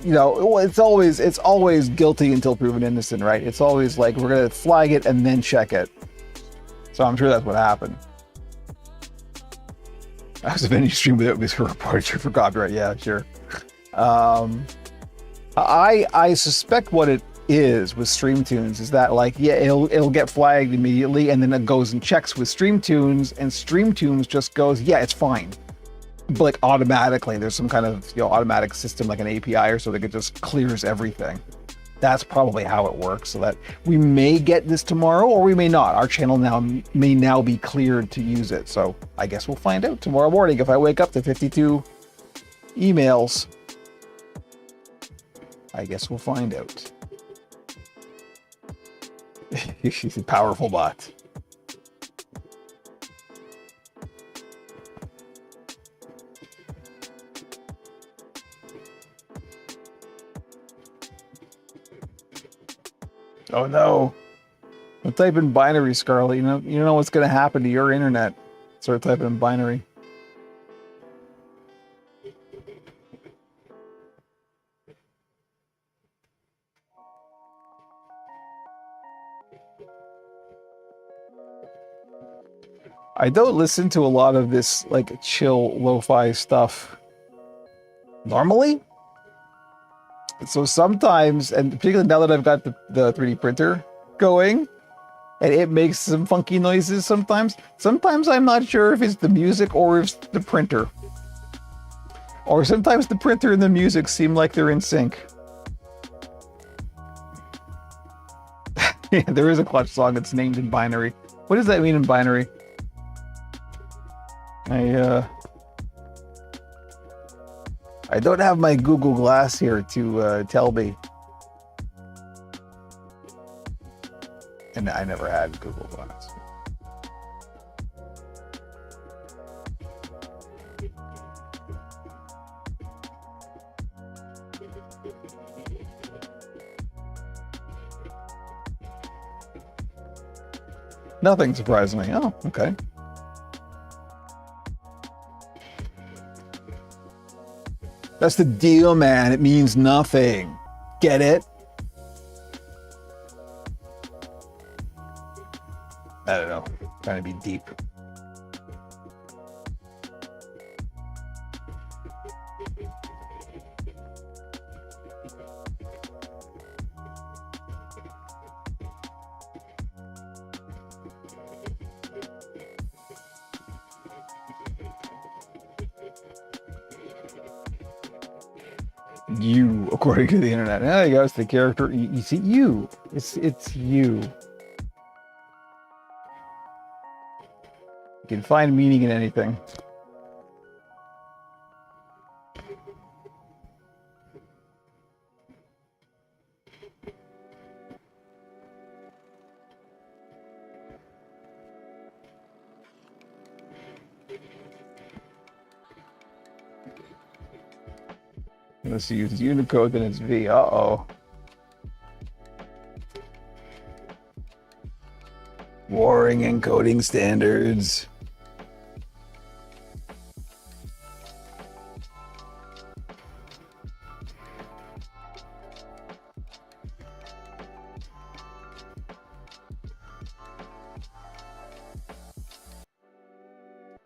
you know, it's always guilty until proven innocent, right? It's always like, we're going to flag it and then check it. So I'm sure that's what happened. As of any stream without this reported for copyright, yeah, sure. I suspect what it is with StreamTunes is that, like, yeah, it'll get flagged immediately, and then it goes and checks with StreamTunes, and StreamTunes just goes, yeah, it's fine. But like automatically, there's some kind of, you know, automatic system like an API or so that it just clears everything. That's probably how it works, so that we may get this tomorrow or we may not. Our channel may now be cleared to use it. So I guess we'll find out tomorrow morning if I wake up to 52 emails. I guess we'll find out. She's a powerful bot. Oh no! Don't type in binary, Scarlet. You know what's going to happen to your internet. Start typing in binary. I don't listen to a lot of this like chill lo-fi stuff normally. So sometimes, and particularly now that I've got the 3D printer going, and it makes some funky noises sometimes. Sometimes I'm not sure if it's the music or if it's the printer. Or sometimes the printer and the music seem like they're in sync. Yeah, there is a Clutch song that's named in binary. What does that mean in binary? I don't have my Google Glass here to tell me. And I never had Google Glass. Nothing surprised me. Oh, okay. That's the deal, man. It means nothing. Get it? I don't know. Trying to be deep. You, according to the internet. There you go. It's the character. You see, you. It's you. You can find meaning in anything. Let's use Unicode, then it's V. Uh-oh. Warring encoding standards.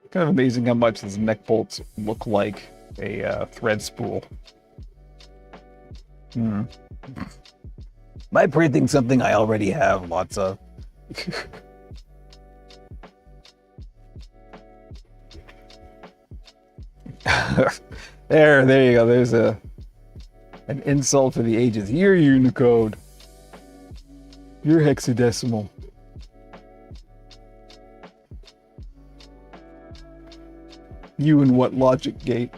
Kind of amazing how much these neck bolts look like a thread spool. Am I printing something I already have lots of? There you go. There's an insult to the ages. You're Unicode. You're hexadecimal. You and what logic gate?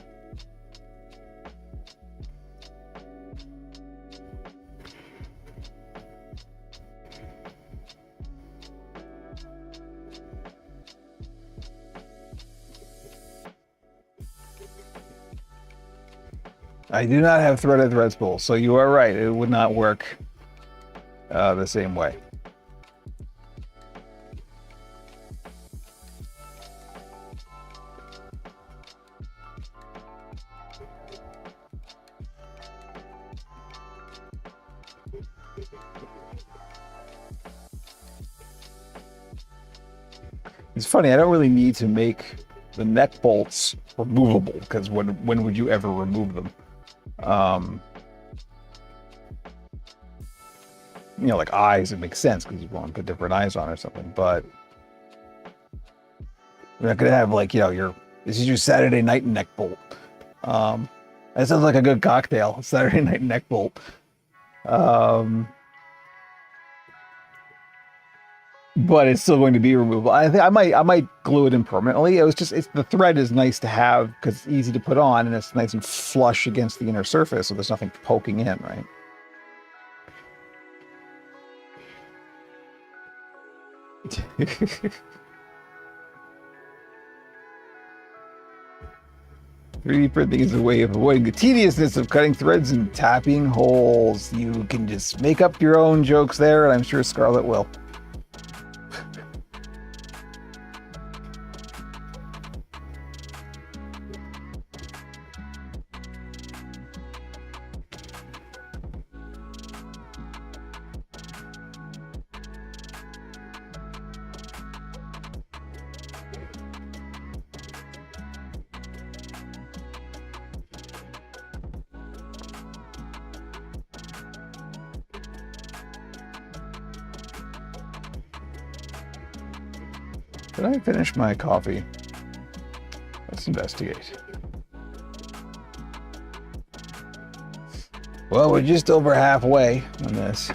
I do not have threaded thread spool, so you are right. It would not work the same way. It's funny, I don't really need to make the neck bolts removable, because when would you ever remove them? You know, like eyes, it makes sense because you want to put different eyes on or something, but you're not gonna have, like, you know, this is your Saturday night neck bolt. That sounds like a good cocktail, Saturday night neck bolt. But it's still going to be removable. I think I might glue it in permanently. The thread is nice to have because it's easy to put on and it's nice and flush against the inner surface, so there's nothing poking in, right? "3D printing is a way of avoiding the tediousness of cutting threads and tapping holes." You can just make up your own jokes there, and I'm sure Scarlett will. Did I finish my coffee? Let's investigate. Well, we're just over halfway on this.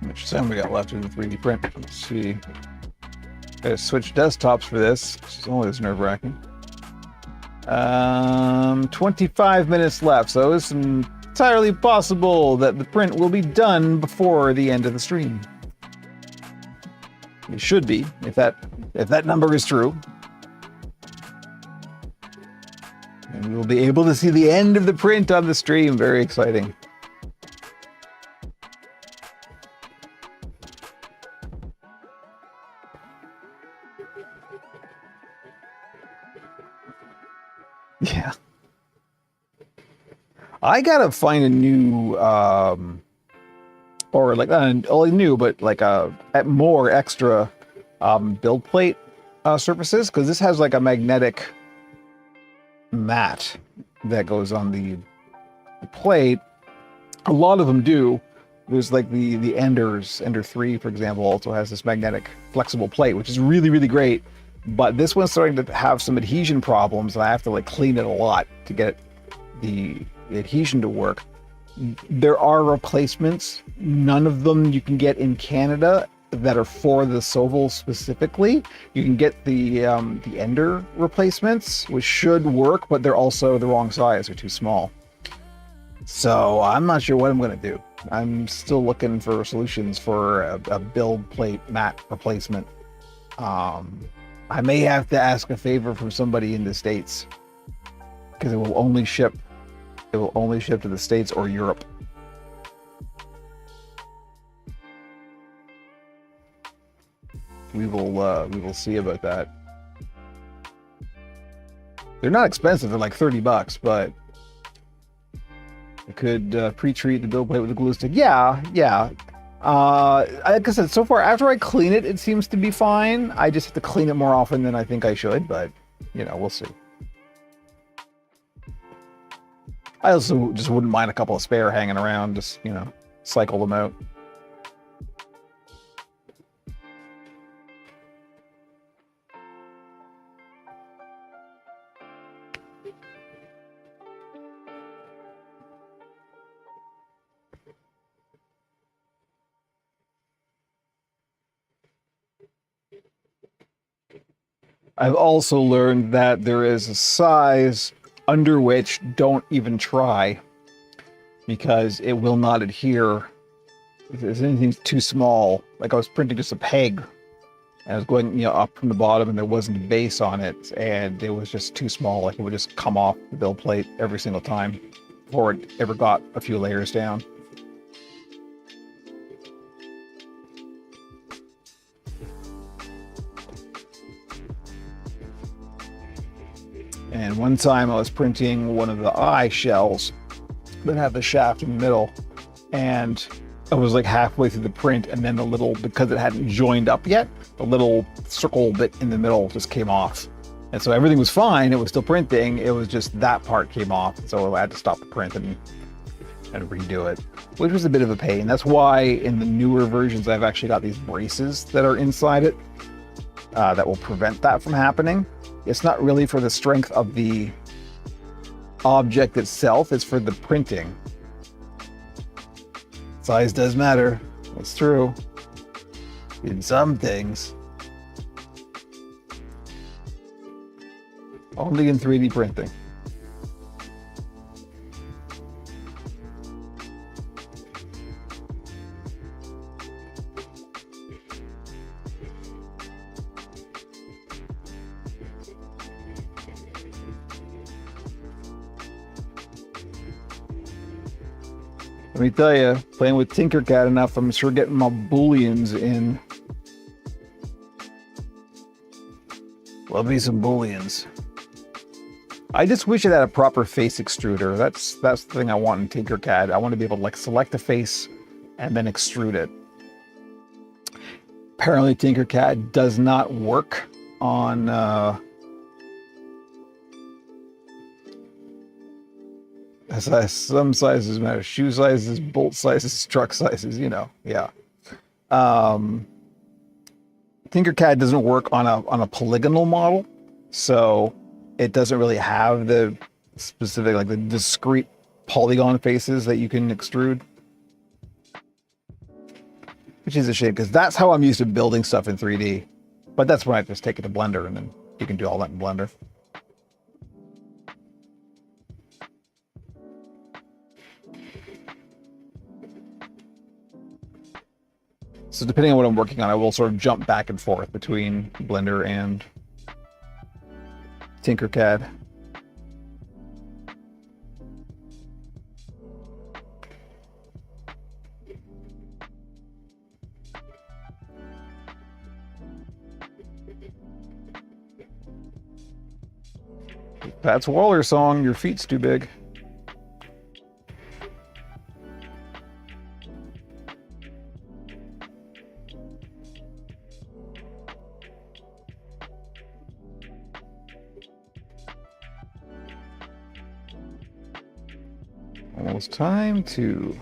How much time we got left in the 3D print? Let's see. Gotta switch desktops for this, which is always nerve-wracking. 25 minutes left, so it's entirely possible that the print will be done before the end of the stream. It should be, if that number is true. And we will be able to see the end of the print on the stream. Very exciting. Yeah. I gotta find a new, or like, only new, but like more extra build plate surfaces, because this has like a magnetic mat that goes on the plate. A lot of them do. There's like the Ender 3, for example, also has this magnetic flexible plate, which is really, really great. But this one's starting to have some adhesion problems, and I have to like clean it a lot to get the adhesion to work. There are replacements. None of them you can get in Canada that are for the Sovol specifically. You can get the Ender replacements, which should work, but they're also the wrong size. They're too small. So I'm not sure what I'm going to do. I'm still looking for solutions for a build plate mat replacement. I may have to ask a favor from somebody in the States, because it will only ship to the States or Europe. We will see about that. They're not expensive, they're like $30, but I could pre-treat the build plate with a glue stick. Yeah. Like I said, so far, after I clean it, it seems to be fine. I just have to clean it more often than I think I should, but, you know, we'll see. I also just wouldn't mind a couple of spare hanging around, just, you know, cycle them out. I've also learned that there is a size under which don't even try, because it will not adhere. If there's anything too small, like I was printing just a peg, and I was going, you know, up from the bottom, and there wasn't a base on it, and it was just too small. Like it would just come off the build plate every single time before it ever got a few layers down. And one time I was printing one of the eye shells that had the shaft in the middle, and I was like halfway through the print, and then the little, because it hadn't joined up yet, the little circle bit in the middle just came off. And so everything was fine, it was still printing, it was just that part came off, so I had to stop the print and redo it, which was a bit of a pain. That's why in the newer versions I've actually got these braces that are inside it that will prevent that from happening. It's not really for the strength of the object itself, it's for the printing. Size does matter, that's true. In some things. Only in 3D printing. Let me tell you, playing with Tinkercad enough, I'm sure getting my booleans in. Love me some booleans. I just wish it had a proper face extruder. That's the thing I want in Tinkercad. I want to be able to like select a face and then extrude it. Apparently Tinkercad does not work on some sizes matter. Shoe sizes, bolt sizes, truck sizes, you know, yeah. Tinkercad doesn't work on a polygonal model, so it doesn't really have the specific, like the discrete polygon faces that you can extrude. which is a shame because that's how I'm used to building stuff in 3D. But that's when I just take it to Blender and then you can do all that in Blender. So depending on what I'm working on, I will sort of jump back and forth between Blender and Tinkercad. That's Waller's song, Your Feet's Too Big. Almost time to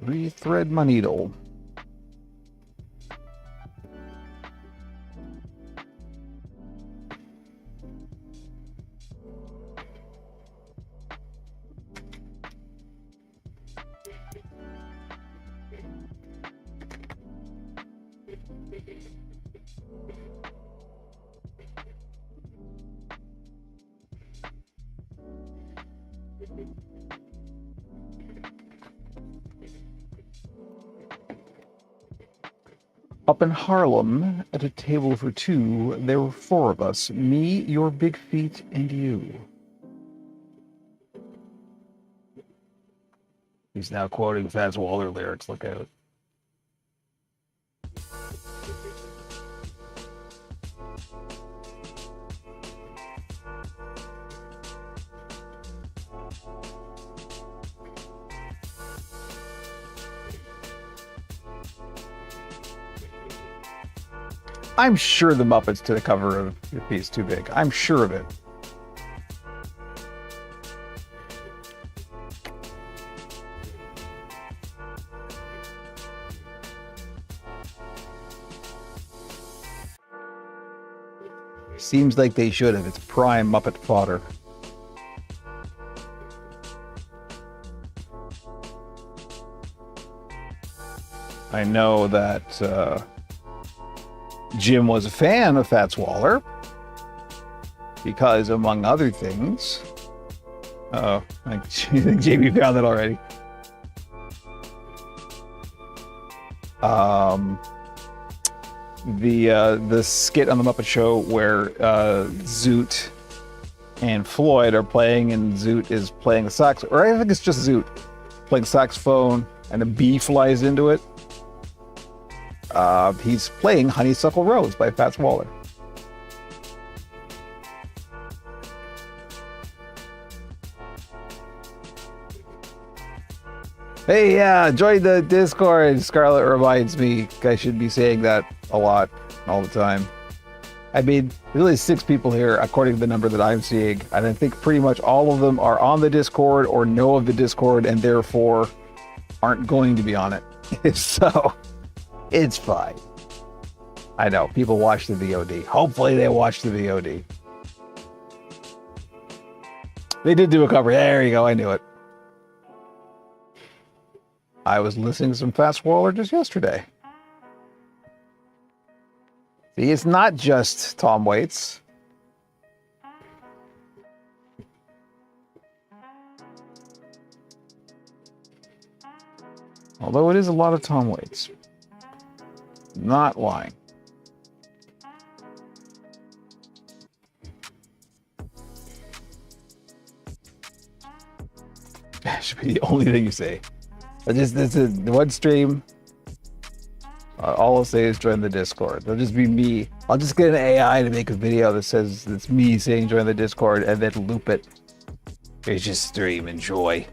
rethread my needle. Up in Harlem, at a table for two, there were four of us. Me, your big feet, and you. He's now quoting Fats Waller lyrics. Look out. I'm sure the Muppets to the cover of Your Feet's Too Big. I'm sure of it. Seems like they should have. It's prime Muppet fodder. I know that Jim was a fan of Fats Waller because, among other things, I think Jamie found that already. The skit on the Muppet Show where Zoot and Floyd are playing, and Zoot is playing the sax, or I think it's just Zoot playing saxophone, and a bee flies into it. He's playing Honeysuckle Rose by Fats Waller. Hey, yeah, join the Discord. Scarlett reminds me I should be saying that a lot, all the time. I mean, there's only 6 people here, according to the number that I'm seeing, and I think pretty much all of them are on the Discord or know of the Discord and therefore aren't going to be on it. So, it's fine. I know, people watch the VOD. Hopefully they watch the VOD. They did do a cover. There you go, I knew it. I was listening to some Fats Waller just yesterday. See, it's not just Tom Waits. Although it is a lot of Tom Waits. Not lying. That should be the only thing you say. This is the one stream. All I'll say is join the Discord. It'll just be me. I'll just get an AI to make a video that says it's me saying join the Discord and then loop it. It's just stream. Enjoy.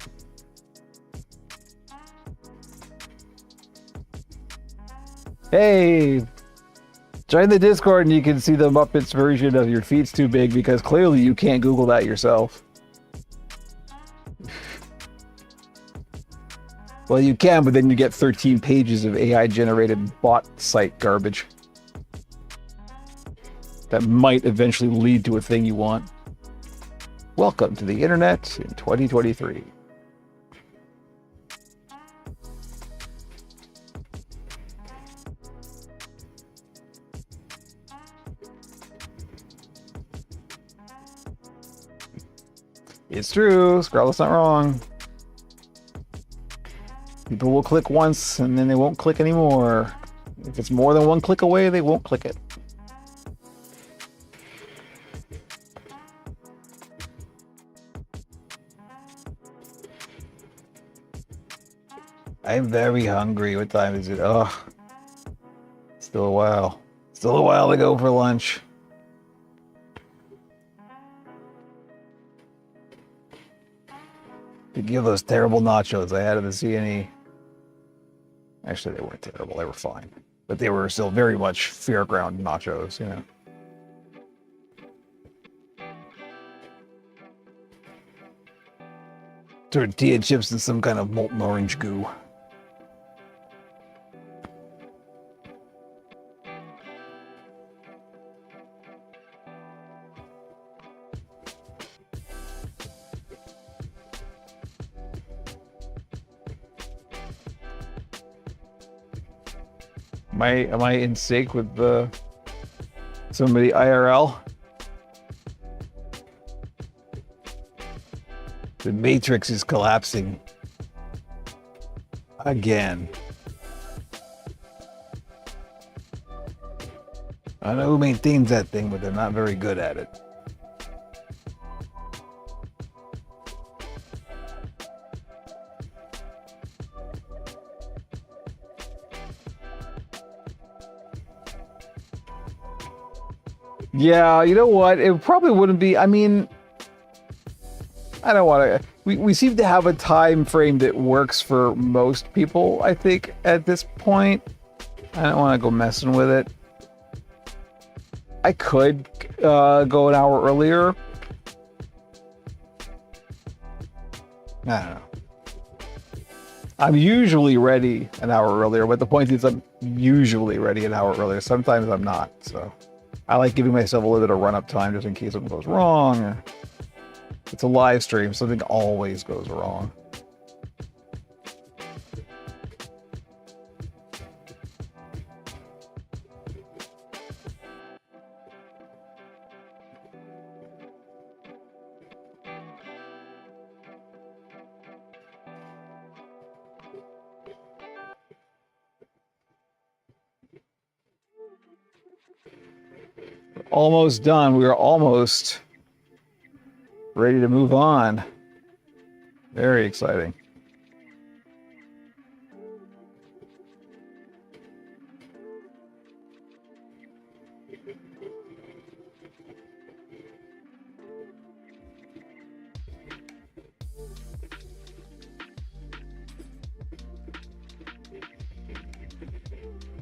Hey! Join the Discord and you can see the Muppets version of Your Feet's Too Big, because clearly you can't Google that yourself. Well, you can, but then you get 13 pages of AI-generated bot site garbage that might eventually lead to a thing you want. Welcome to the internet in 2023. It's true. Scarlett's not wrong. People will click once and then they won't click anymore. If it's more than one click away, they won't click it. I'm very hungry. What time is it? Oh, still a while. Still a while to go for lunch. Speaking of those terrible nachos I had at the CNE. Actually, they weren't terrible. They were fine. But they were still very much fairground nachos, you know. Tortilla chips and some kind of molten orange goo. Am I in sync with somebody IRL? The Matrix is collapsing again. I don't know who maintains that thing, but they're not very good at it. Yeah, you know what? It probably wouldn't be. I mean, I don't want to. We seem to have a time frame that works for most people, I think, at this point. I don't want to go messing with it. I could go an hour earlier. I don't know. I'm usually ready an hour earlier, but the point is I'm usually ready an hour earlier. Sometimes I'm not, so I like giving myself a little bit of run-up time just in case something goes wrong. It's a live stream, something always goes wrong. Almost done. We are almost ready to move on. Very exciting.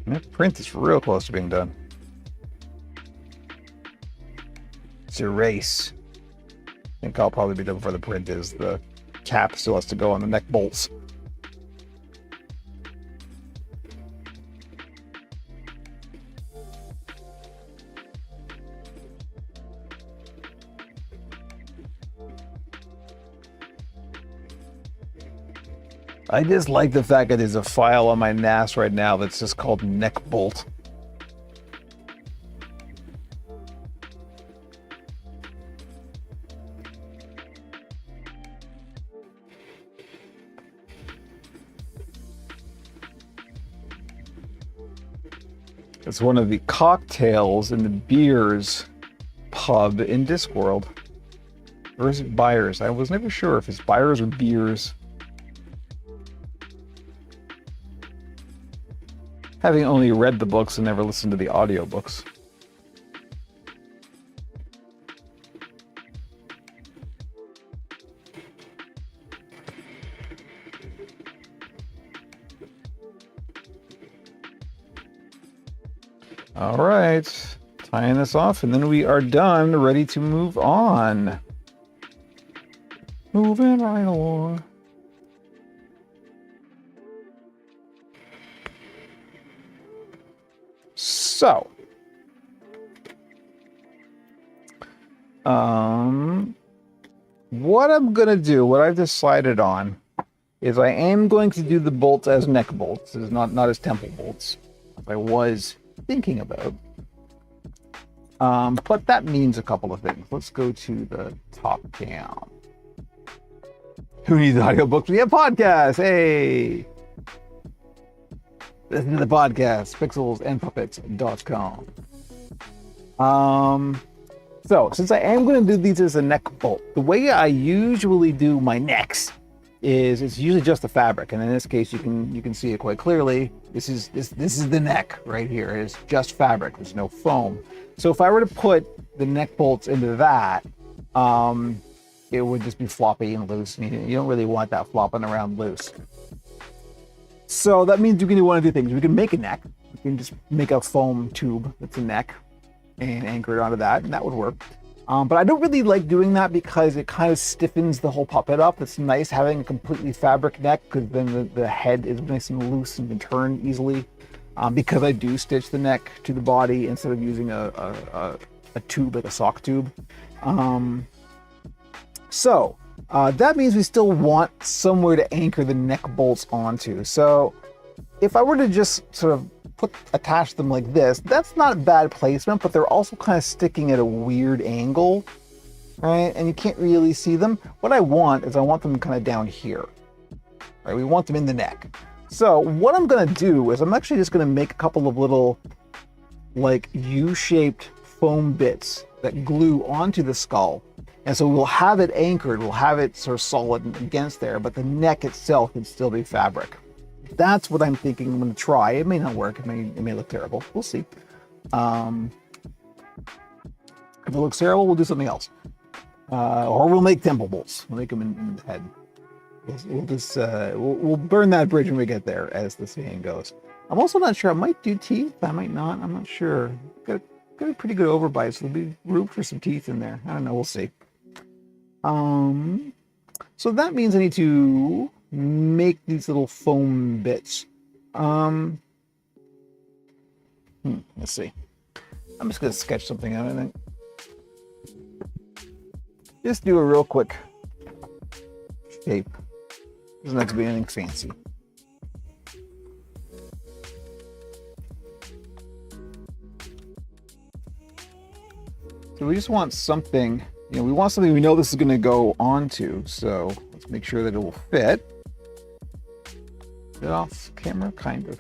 That print is real close to being done. It's erase. I think I'll probably be done before the print is. The cap still has to go on the neck bolts. I just like the fact that there's a file on my NAS right now that's just called neck bolt. It's one of the cocktails in the beers pub in Discworld. Or is it Byers? I was never sure if it's Byers or beers. Having only read the books and never listened to the audiobooks. All right, tying this off, and then we are done, ready to move on. Moving right along. So, what I'm gonna do, what I've decided on, is I am going to do the bolts as neck bolts, as not as temple bolts, as I was thinking about. But that means a couple of things. Let's go to the top down. Who needs audiobooks? We have podcasts. Hey. Listen to the podcast, pixelsandpuppets.com. So since I am going to do these as a neck bolt, the way I usually do my necks is it's usually just the fabric, and in this case you can see it quite clearly. This is the neck right here. It's just fabric. There's no foam. So if I were to put the neck bolts into that, it would just be floppy and loose. You don't really want that flopping around loose. So that means we can do one of two things. We can make a neck. We can just make a foam tube that's a neck and anchor it onto that, and that would work. But I don't really like doing that because it kind of stiffens the whole puppet up. It's nice having a completely fabric neck because then the head is nice and loose and can turn easily. Because I do stitch the neck to the body instead of using a tube, like a sock tube. So that means we still want somewhere to anchor the neck bolts onto. So if I were to just sort of attach them like this, that's not bad placement, but they're also kind of sticking at a weird angle, right? And you can't really see them. What I want them kind of down here, right? We want them in the neck. So what I'm gonna do is I'm actually just gonna make a couple of little like U-shaped foam bits that glue onto the skull. And so we'll have it anchored, we'll have it sort of solid against there, but the neck itself can still be fabric. That's what I'm thinking I'm going to try. It may not work. It may look terrible. We'll see. If it looks terrible, we'll do something else. Or we'll make temple bolts. We'll make them in the head. We'll burn that bridge when we get there, as the saying goes. I'm also not sure. I might do teeth. I might not. I'm not sure. Got a pretty good overbite, so there'll be room for some teeth in there. I don't know. We'll see. So that means I need to make these little foam bits. Let's see. I'm just gonna sketch something out, I think. Just do a real quick shape. Doesn't have to be anything fancy. So we just want something, we want something we know this is gonna go onto, so let's make sure that it will fit. Is it off camera? Kind of.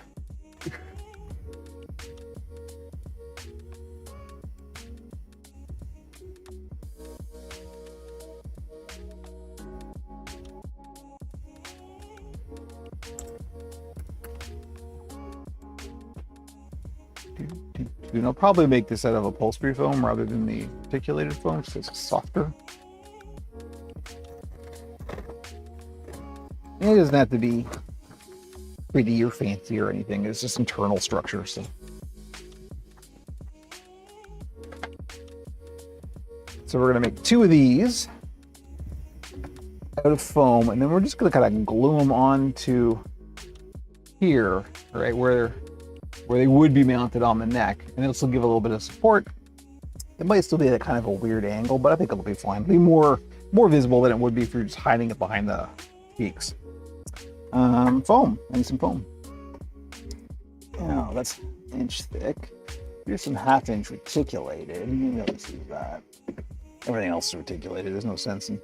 And I'll probably make this out of upholstery foam rather than the articulated foam, so it's softer. And it doesn't have to be pretty or fancy or anything. It's just internal structure. So we're gonna make two of these out of foam, and then we're just gonna kind of glue them onto here, right where they would be mounted on the neck, and it'll still give a little bit of support. It might still be at kind of a weird angle, but I think it'll be fine. It'll be more visible than it would be if you're just hiding it behind the peaks. Foam. I need some foam. Now that's an inch thick. Here's some 1/2 inch reticulated. Maybe let's use that. Everything else is reticulated. There's no sense in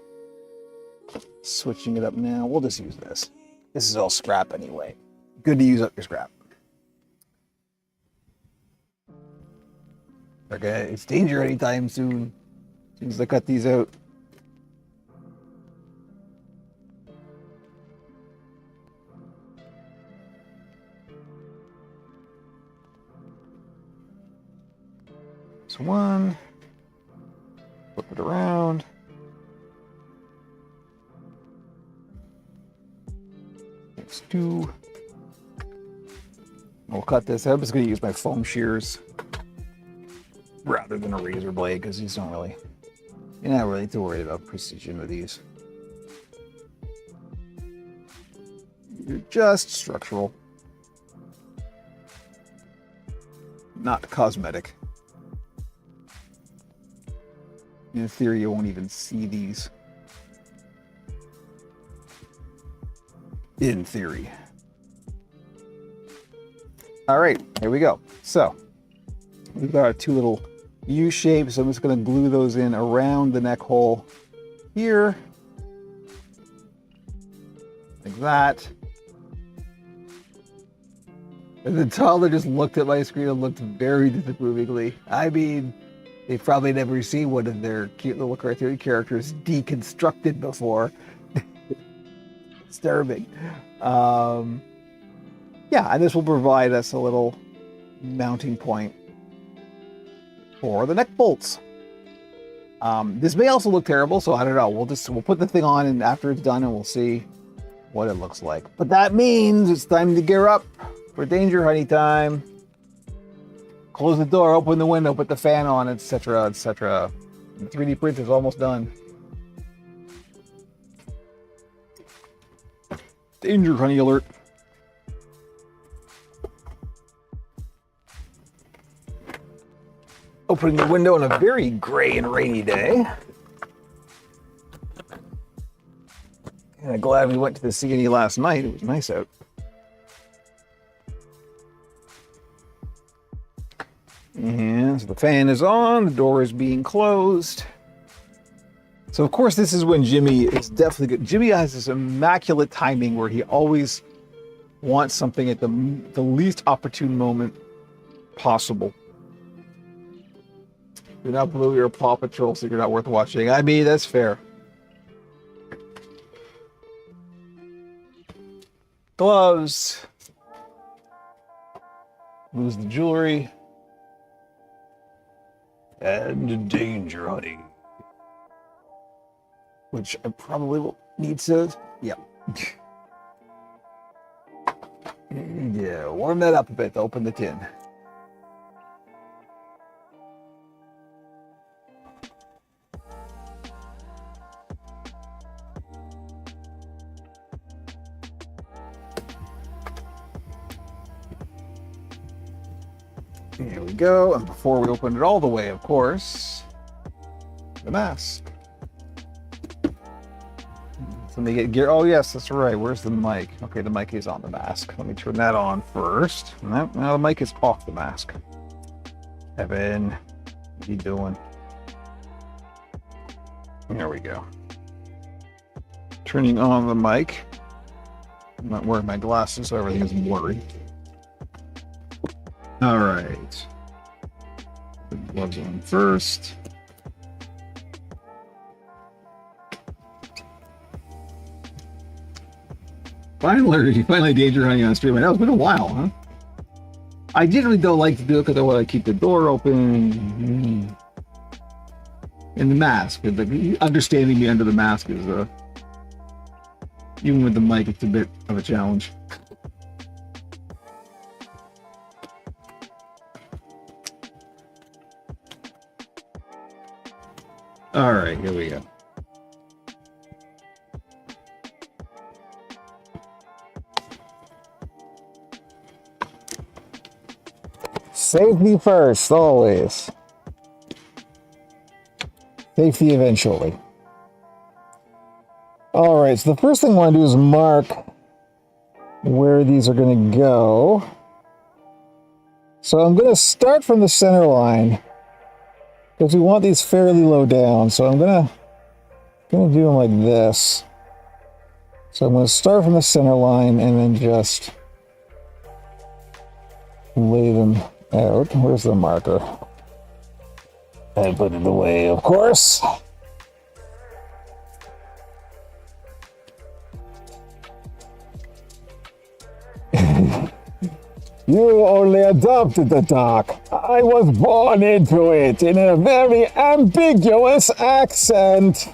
switching it up now. We'll just use this. This is all scrap anyway. Good to use up your scrap. Okay, it's danger anytime soon. As soon as I cut these out. So one, flip it around. It's two. We'll cut this out. I'm just going to use my foam shears rather than a razor blade because you're not really too worried about precision with these. You're just structural, not cosmetic. In theory, you won't even see these. In theory. All right, here we go. So we've got our two little U shapes. So I'm just going to glue those in around the neck hole here. that. And the toddler just looked at my screen and looked very disapprovingly. I mean, they've probably never seen one of their cute little cartoon characters deconstructed before. Disturbing. Yeah, and this will provide us a little mounting point for the neck bolts. This may also look terrible, so I don't know. We'll put the thing on, and after it's done, and we'll see what it looks like. But that means it's time to gear up for danger honey time. Close the door, open the window, put the fan on, etc., etc. The 3D print is almost done. Danger honey alert. Opening the window on a very gray and rainy day. And I'm glad we went to the C&E last night. It was nice out. And so the fan is on, the door is being closed. So of course this is when Jimmy is definitely good. Jimmy has this immaculate timing where he always wants something at the least opportune moment possible. You're not Blue, you're Paw Patrol, so you're not worth watching. I mean, that's fair. Gloves. Lose the jewelry. And danger honey. Which I probably will need to, yeah. Yeah, warm that up a bit to open the tin. Here we go, and before we open it all the way, of course, the mask. Let me get gear. Oh yes, that's right. Where's the mic? Okay, the mic is on the mask. Let me turn that on first. No, now the mic is off the mask. Evan, what are you doing? There we go. Turning on the mic. I'm not wearing my glasses, so everything is blurry. All right. The gloves on first. Finally danger honey on stream. I know it's been a while, huh? I generally don't like to do it because I want to keep the door open. And the mask. Understanding me under the mask is, even with the mic, it's a bit of a challenge. All right, here we go. Safety first, always. Safety eventually. All right, so the first thing I want to do is mark where these are going to go. So I'm going to start from the center line because we want these fairly low down. So I'm going to do them like this. So I'm going to start from the center line and then just lay them out. Where's the marker? I put it away, of course. You only adopted the dark. I was born into it in a very ambiguous accent.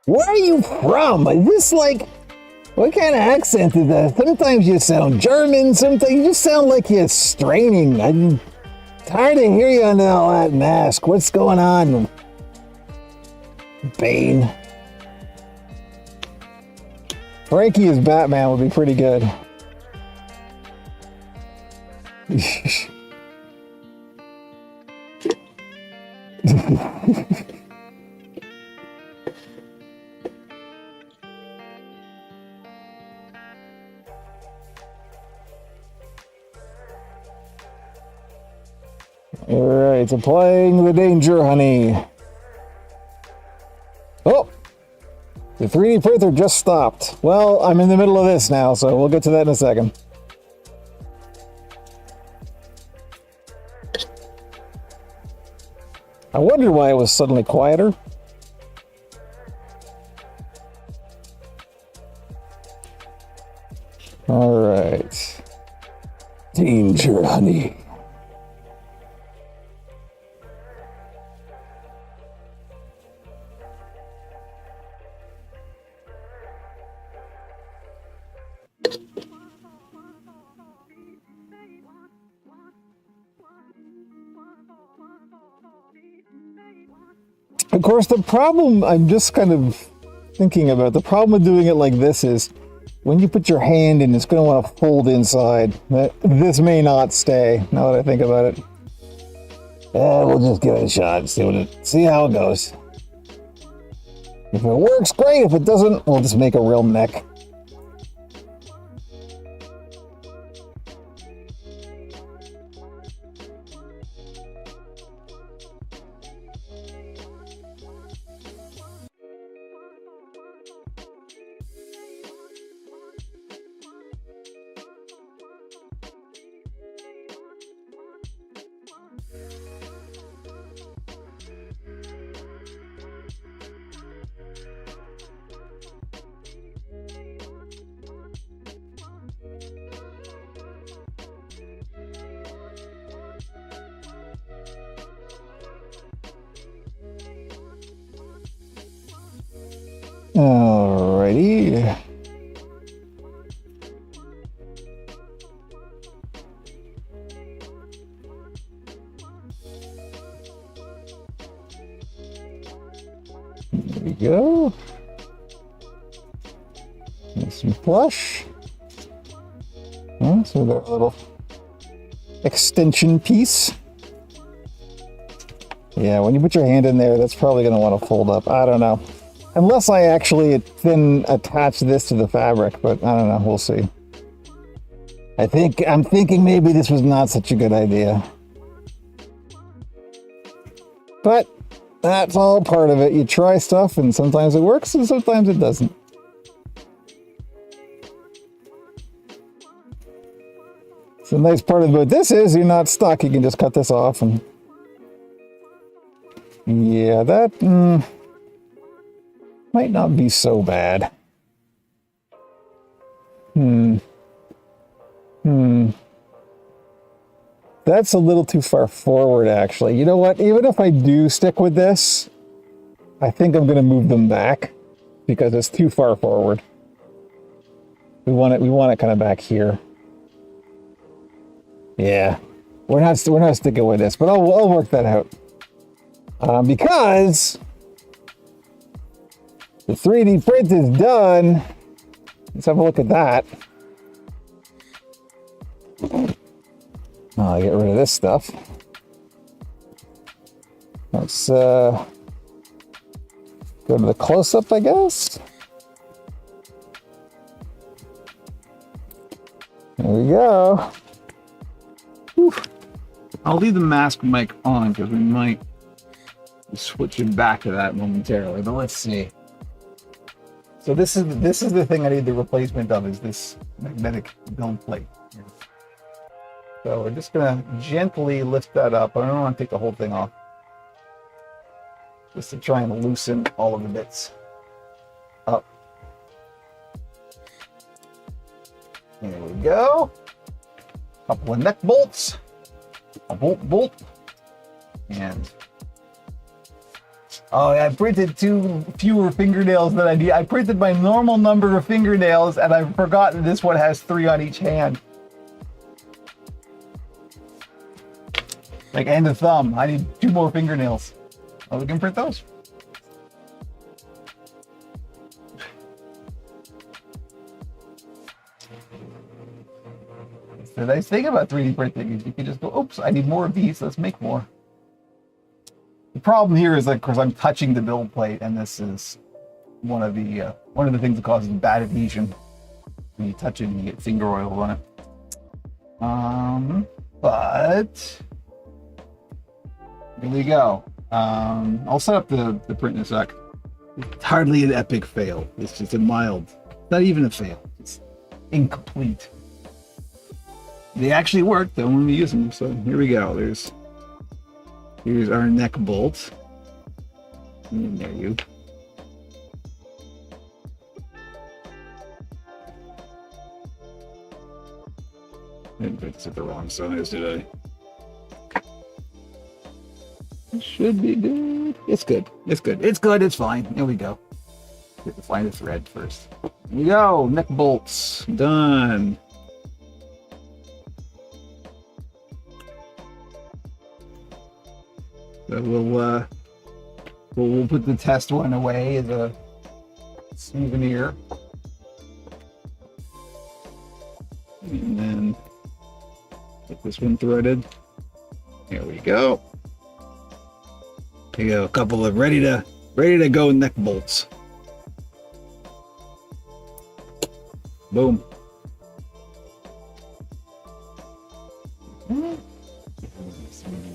Where are you from? Is this like, what kind of accent is that? Sometimes you sound German, sometimes you just sound like you're straining. I'm tired of hearing you under all that mask. What's going on, Bane? Frankie as Batman would be pretty good. Alright, applying the danger, honey. Oh! The 3D printer just stopped. Well, I'm in the middle of this now, so we'll get to that in a second. I wondered why it was suddenly quieter. Alright. Danger, honey. Of course, the problem I'm just kind of thinking about, the problem with doing it like this is when you put your hand in, it's going to want to fold inside. This may not stay, now that I think about it. We'll just give it a shot, see how it goes. If it works, great. If it doesn't, we'll just make a real neck. Alrighty. There we go. Nice and plush. So that little extension piece. Yeah, when you put your hand in there, that's probably going to want to fold up. I don't know. Unless I actually then attach this to the fabric, but I don't know, we'll see. I'm thinking maybe this was not such a good idea. But that's all part of it. You try stuff and sometimes it works and sometimes it doesn't. So the nice part about this is you're not stuck. You can just cut this off and... Yeah, that... might not be so bad. That's a little too far forward, actually. You know what? Even if I do stick with this, I think I'm going to move them back because it's too far forward. We want it kind of back here. Yeah, we're not sticking with this, but I'll work that out because the 3D print is done. Let's have a look at that. I'll get rid of this stuff. Let's go to the close-up, I guess. There we go. Whew. I'll leave the mask mic on because we might be switching back to that momentarily, but let's see. So this is the thing I need the replacement of, is this magnetic build plate. So we're just gonna gently lift that up. I don't want to take the whole thing off, just to try and loosen all of the bits up. There we go. Couple of neck bolts, a bolt, and oh, I printed two fewer fingernails than I need. I printed my normal number of fingernails, and I've forgotten this one has 3 on each hand. Like, and a thumb. I need 2 more fingernails. Oh, we can print those. That's the nice thing about 3D printing is you can just go, oops, I need more of these, let's make more. The problem here is that, of course, I'm touching the build plate, and this is one of the things that causes bad adhesion. When you touch it, and you get finger oil on it. But Here we go. I'll set up the print in a sec. It's hardly an epic fail. It's just a mild, not even a fail. It's incomplete. They actually work though when we use them. So here we go. Here's our neck bolt. And there you. I didn't put this at the wrong size, did I? It should be good. It's good. It's good. It's good. It's fine. There we go. Have to find a thread first. Here we go. Neck bolts done. So we'll put the test one away as a souvenir, and then get this one threaded. There we go. There you go. A couple of ready to go neck bolts. Boom.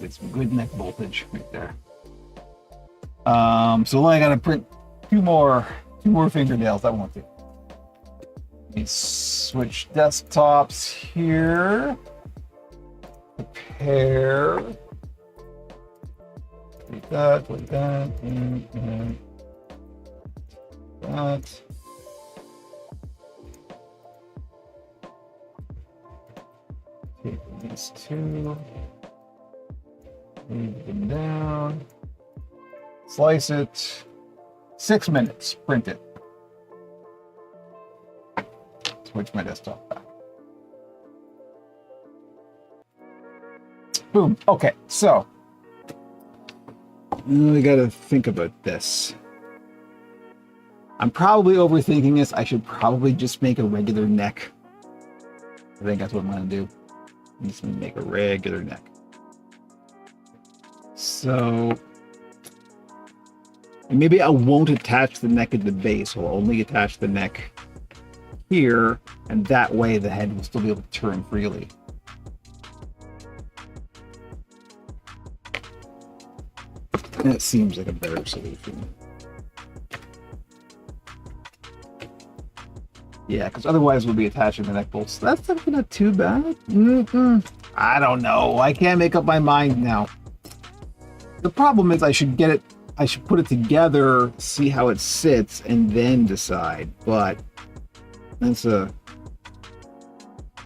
Get some good neck voltage right there. So I gotta print two more fingernails. I want to. Let me switch desktops here. Prepare. Like that, like that, and that. Take these two. Move them down. Slice it. 6 minutes. Print it. Switch my desktop back. Boom. Okay, so now we gotta think about this. I'm probably overthinking this. I should probably just make a regular neck. I think that's what I'm gonna do. I'm just gonna make a regular neck. So maybe I won't attach the neck at the base. I'll only attach the neck here, and that way the head will still be able to turn freely. That seems like a better solution. Yeah, because otherwise we'll be attaching the neck bolts. That's not too bad. I don't know. I can't make up my mind now. The problem is I should put it together, see how it sits, and then decide. But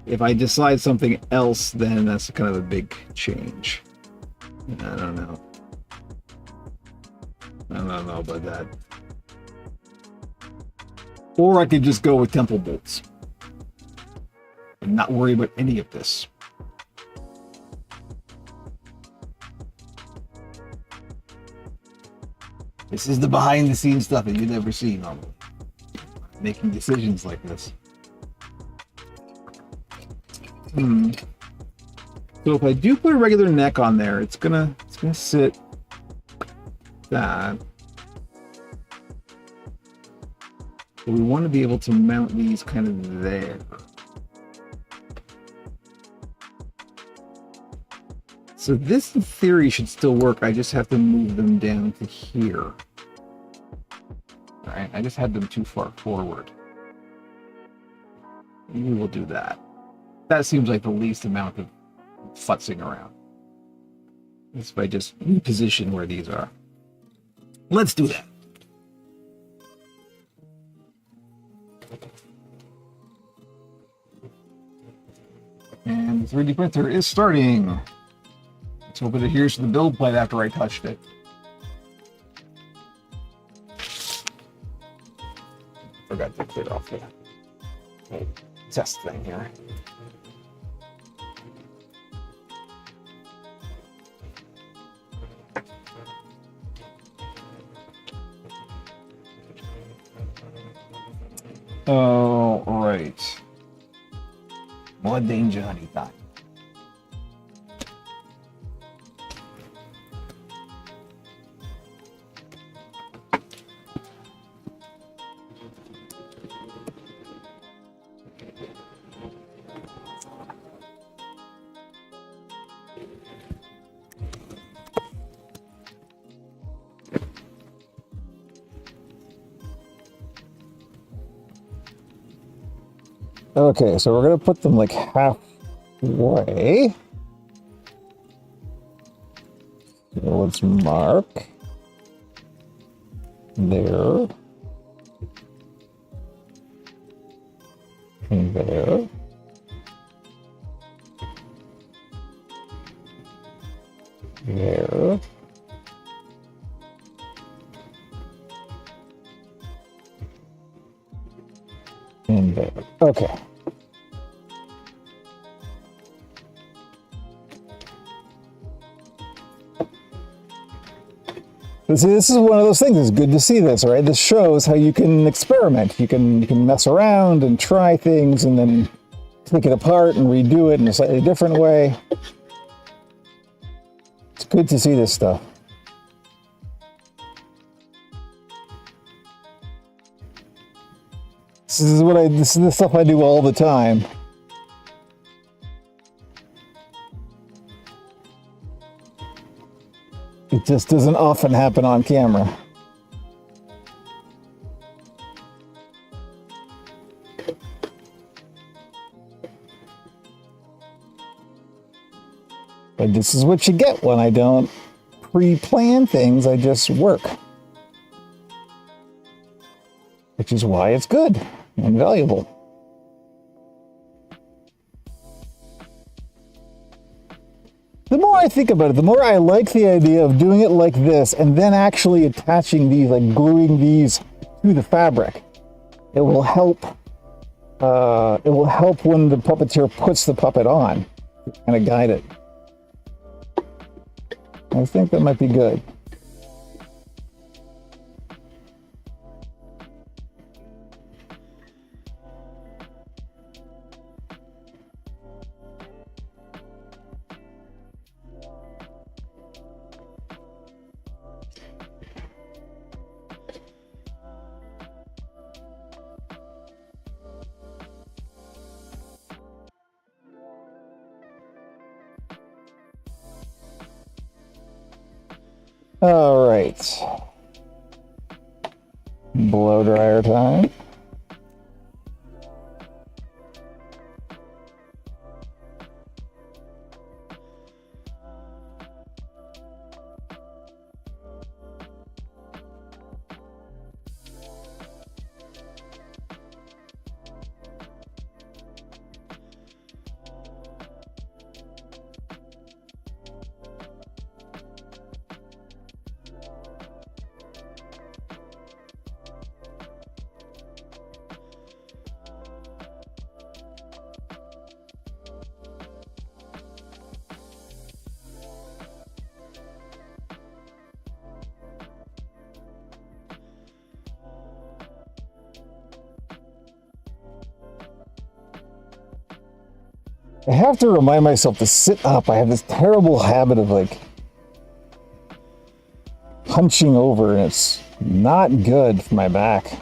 if I decide something else, then that's kind of a big change. I don't know. I don't know about that. Or I could just go with temple bolts and not worry about any of this. This is the behind the scenes stuff that you never see normally. Making decisions like this. So if I do put a regular neck on there, it's gonna sit that. But we want to be able to mount these kind of there. So this, in theory, should still work. I just have to move them down to here. All right, I just had them too far forward. Maybe we'll do that. That seems like the least amount of futzing around. That's if I just reposition where these are. Let's do that. And the 3D printer is starting. Let's hope it adheres to the build plate after I touched it. Forgot to clear off the test thing here. Oh, right. More danger, honey time. Okay, so we're gonna put them like halfway. So let's mark there and there. There. And there. Okay. But see, this is one of those things. It's good to see this, right? This shows how you can experiment. You can mess around and try things and then take it apart and redo it in a slightly different way. It's good to see this stuff. This is the stuff I do all the time. It just doesn't often happen on camera. But this is what you get when I don't pre-plan things, I just work. Which is why it's good and valuable. The more I think about it, the more I like the idea of doing it like this and then actually attaching these, like gluing these to the fabric. It will help when the puppeteer puts the puppet on, kind of guide it. I think that might be good. All right. Blow dryer time. I have to remind myself to sit up. I have this terrible habit of like hunching over, and it's not good for my back.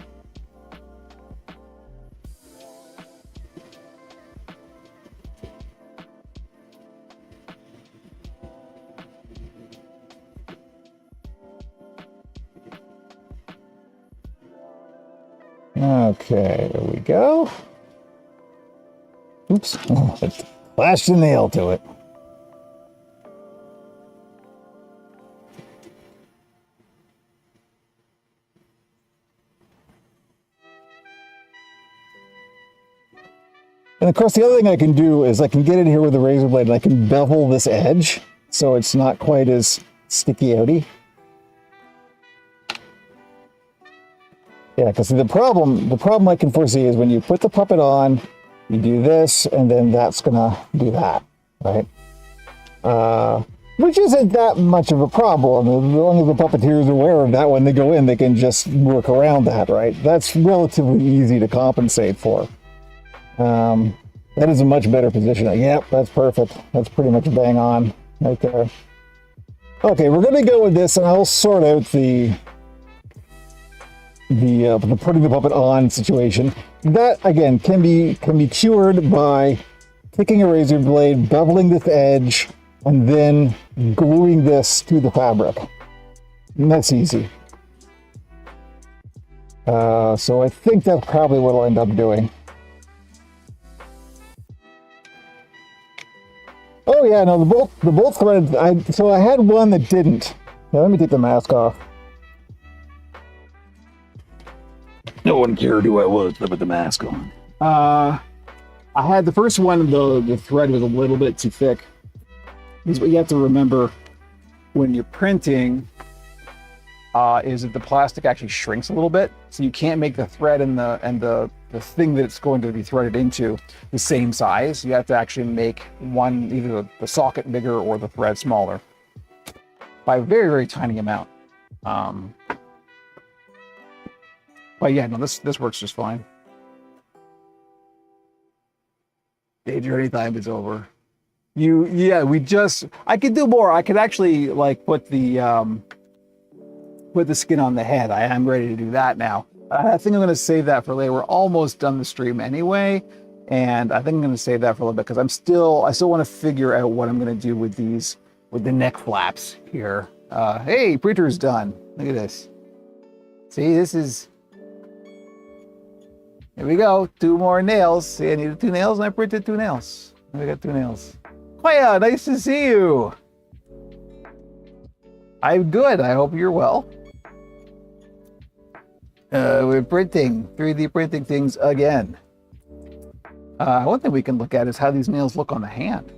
Okay, there we go. Oops, it flashed a nail to it. And of course, the other thing I can do is I can get in here with a razor blade and I can bevel this edge so it's not quite as sticky-outy. Yeah, because the problem I can foresee is when you put the puppet on, you do this, and then that's gonna do that, right? Which isn't that much of a problem. As long as the puppeteer is aware of that when they go in, they can just work around that, right? That's relatively easy to compensate for. That is a much better position. Yep, that's perfect. That's pretty much bang on right there. Okay, we're gonna go with this, and I'll sort out the putting the puppet on situation. That again can be cured by taking a razor blade, beveling this edge, and then gluing this to the fabric. And that's easy. So I think that's probably what I'll end up doing. Oh yeah, no, the bolt thread. So I had one that didn't. Now let me take the mask off. No one cared who I was with the mask on. I had the first one, the thread was a little bit too thick. This is what you have to remember when you're printing, is that the plastic actually shrinks a little bit, so you can't make the thread and the thing that it's going to be threaded into the same size. You have to actually make one, either the socket bigger or the thread smaller by a very, very tiny amount. But yeah, no, this works just fine. Day journey time is over. I could do more. I could actually like put the skin on the head. I am ready to do that now. I think I'm going to save that for later. We're almost done the stream anyway, and I think I'm going to save that for a little bit because I still want to figure out what I'm going to do with the neck flaps here. Hey, printer's done. Look at this. See, this is. Here we go. 2 more nails. See, I needed 2 nails, and I printed 2 nails. I got 2 nails. Quaya, nice to see you. I'm good. I hope you're well. We're printing, 3D printing things again. One thing we can look at is how these nails look on the hand.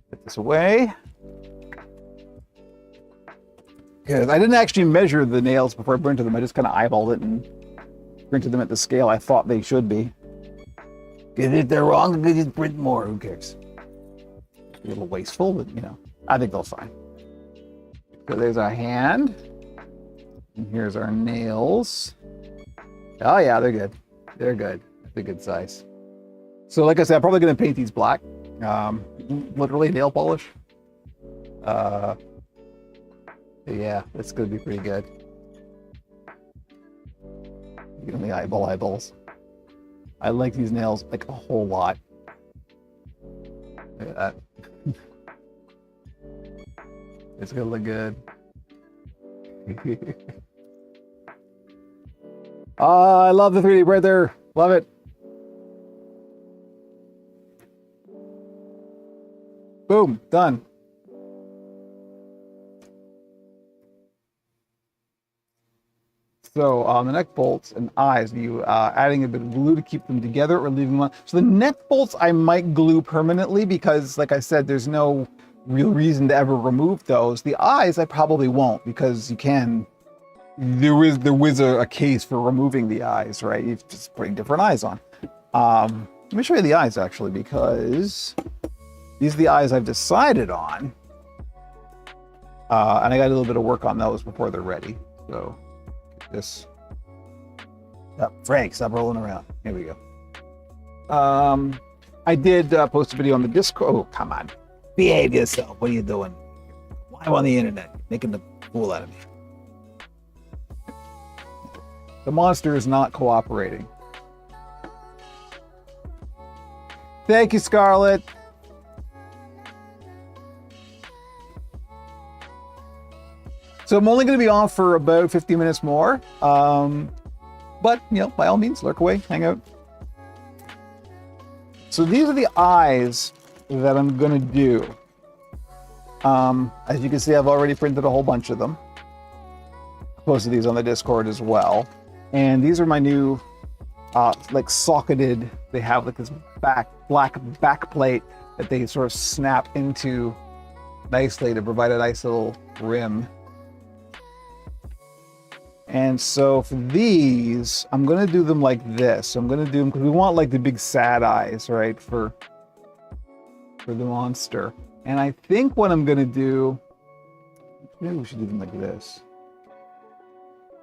Put this away. Because I didn't actually measure the nails before I printed them. I just kind of eyeballed it and printed them at the scale I thought they should be. If they're wrong, they just print more. Who cares? A little wasteful, but you know, I think they'll fine. So there's our hand. And here's our nails. Oh yeah, they're good. They're good. They're a good size. So like I said, I'm probably going to paint these black. Literally nail polish. Yeah, that's going to be pretty good. Give me eyeballs. I like these nails like a whole lot. Look at that. It's going to look good. I love the 3D printer. Love it. Boom, done. So the neck bolts and eyes, are you adding a bit of glue to keep them together or leaving them on? So the neck bolts I might glue permanently because, like I said, there's no real reason to ever remove those. The eyes I probably won't because you can. There was a case for removing the eyes, right? You're just putting different eyes on. Let me show you the eyes actually because these are the eyes I've decided on. And I got a little bit of work on those before they're ready. So this. Oh, Frank, stop rolling around. Here we go. I did post a video on the Discord. Oh, come on. Behave yourself. What are you doing? Why am I on the internet? You're making the fool out of me. The monster is not cooperating. Thank you, Scarlett. So I'm only going to be on for about 50 minutes more. But, you know, by all means, lurk away, hang out. So these are the eyes that I'm going to do. As you can see, I've already printed a whole bunch of them. I posted these on the Discord as well. And these are my new, like socketed, they have like this black back plate that they sort of snap into nicely to provide a nice little rim. And so for these, I'm going to do them like this. I'm going to do them because we want like the big sad eyes, right, for the monster. And I think what I'm going to do, maybe we should do them like this.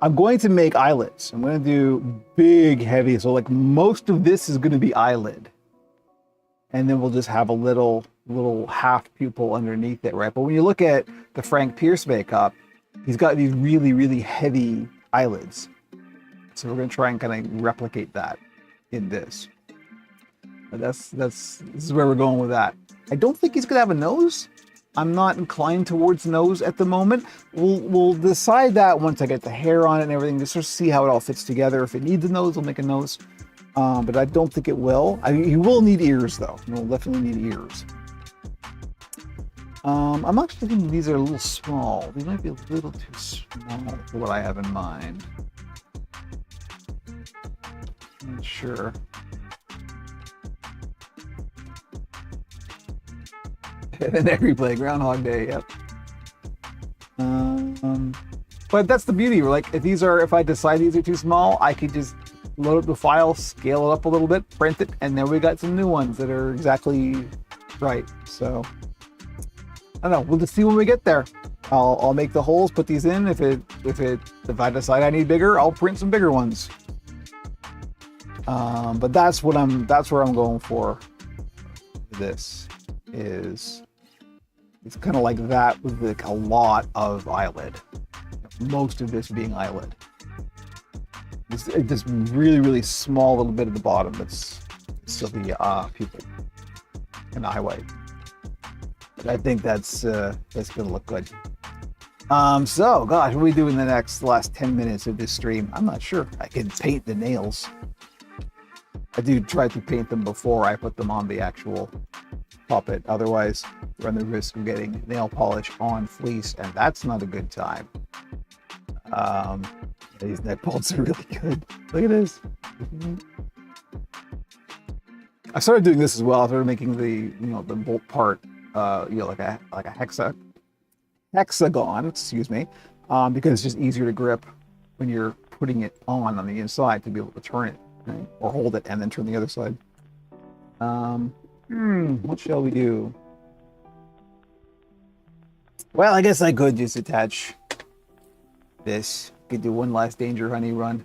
I'm going to make eyelids. I'm going to do big, heavy. So like most of this is going to be eyelid. And then we'll just have a little half pupil underneath it, right? But when you look at the Frank Pierce makeup, he's got these really, really heavy eyelids. So we're going to try and kind of replicate that in this. But this is where we're going with that. I don't think he's going to have a nose. I'm not inclined towards nose at the moment. We'll decide that once I get the hair on it and everything, just sort of see how it all fits together. If it needs a nose, we'll make a nose. But I don't think it will. He will need ears, though. He will definitely need ears. I'm actually thinking these are a little small. These might be a little too small for what I have in mind. I'm not sure. And then every play Groundhog Day, yep. But that's the beauty. Like, if I decide these are too small, I could just load up the file, scale it up a little bit, print it, and then we got some new ones that are exactly right. So I don't know. We'll just see when we get there. I'll make the holes, put these in. If I decide I need bigger, I'll print some bigger ones. But that's where I'm going for. This is, it's kind of like that with like a lot of eyelid. Most of this being eyelid. This really, really small little bit at the bottom that's still the pupil and eye white. But I think that's gonna look good. So gosh, what do we do in the last 10 minutes of this stream? I'm not sure. I can paint the nails. I do try to paint them before I put them on the actual puppet. Otherwise, run the risk of getting nail polish on fleece, and that's not a good time. These neck bolts are really good. Look at this. I started doing this as well. I started making the bolt part like a hexagon, excuse me, because it's just easier to grip when you're putting it on the inside to be able to turn it, right? Or hold it and then turn the other side. What shall we do? Well, I guess I could just attach this. Could do one last Danger Honey run.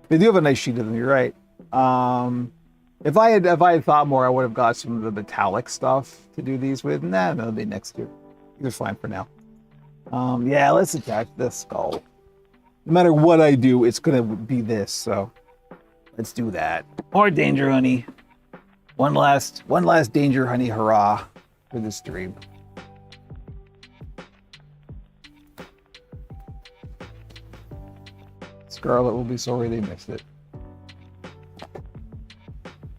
They do have a nice sheet of them, you're right. If I had thought more, I would have got some of the metallic stuff to do these with. Nah, that'll be next year. These are fine for now. Yeah, let's attach this skull. No matter what I do, it's gonna be this, so let's do that. More Danger Honey. One last Danger Honey hurrah for this stream. Scarlet will be sorry they missed it.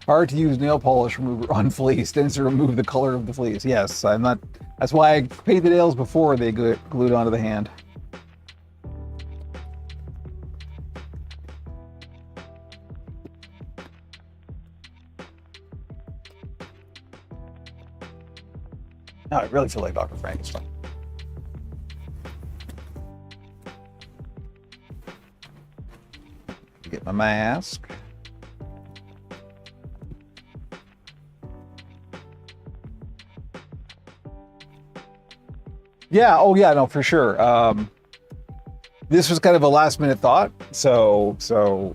Hard to use nail polish remover on fleece. Tends to remove the color of the fleece. Yes, I'm not. That's why I paint the nails before they get glued onto the hand. Now I really feel like Dr. Frankenstein. Get my mask. Yeah, oh yeah, no, for sure. This was kind of a last minute thought. So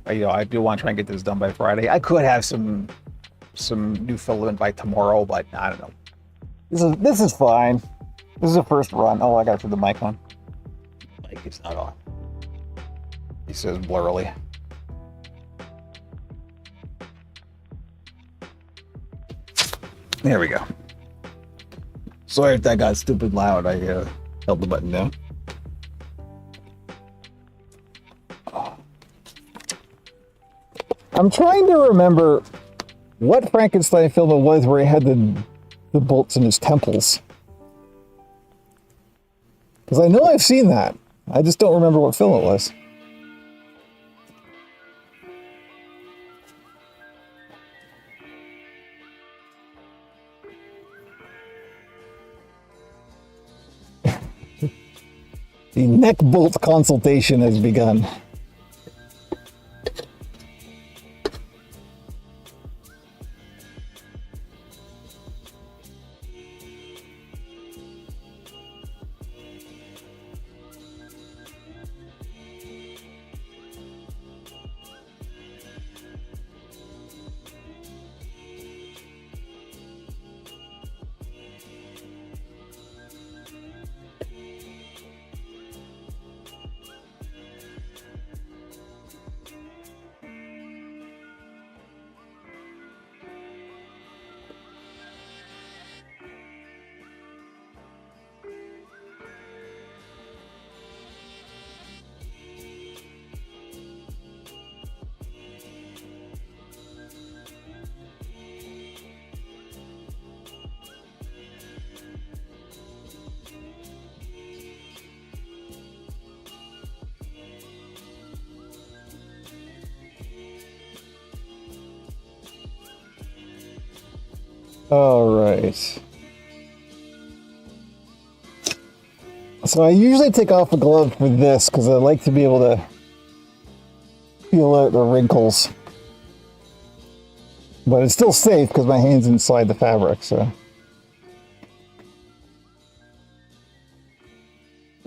I do want to try and get this done by Friday. I could have some new filament by tomorrow, but I don't know. This is fine. This is the first run. Oh, I gotta put the mic on. Mic is not on. He says blurrily. There we go. Sorry if that got stupid loud. I held the button down. Oh. I'm trying to remember what Frankenstein film it was where he had the bolts in his temples. Because I know I've seen that. I just don't remember what film it was. The neck bolt consultation has begun. All right. So I usually take off a glove for this because I like to be able to feel out the wrinkles. But it's still safe because my hand's inside the fabric, so.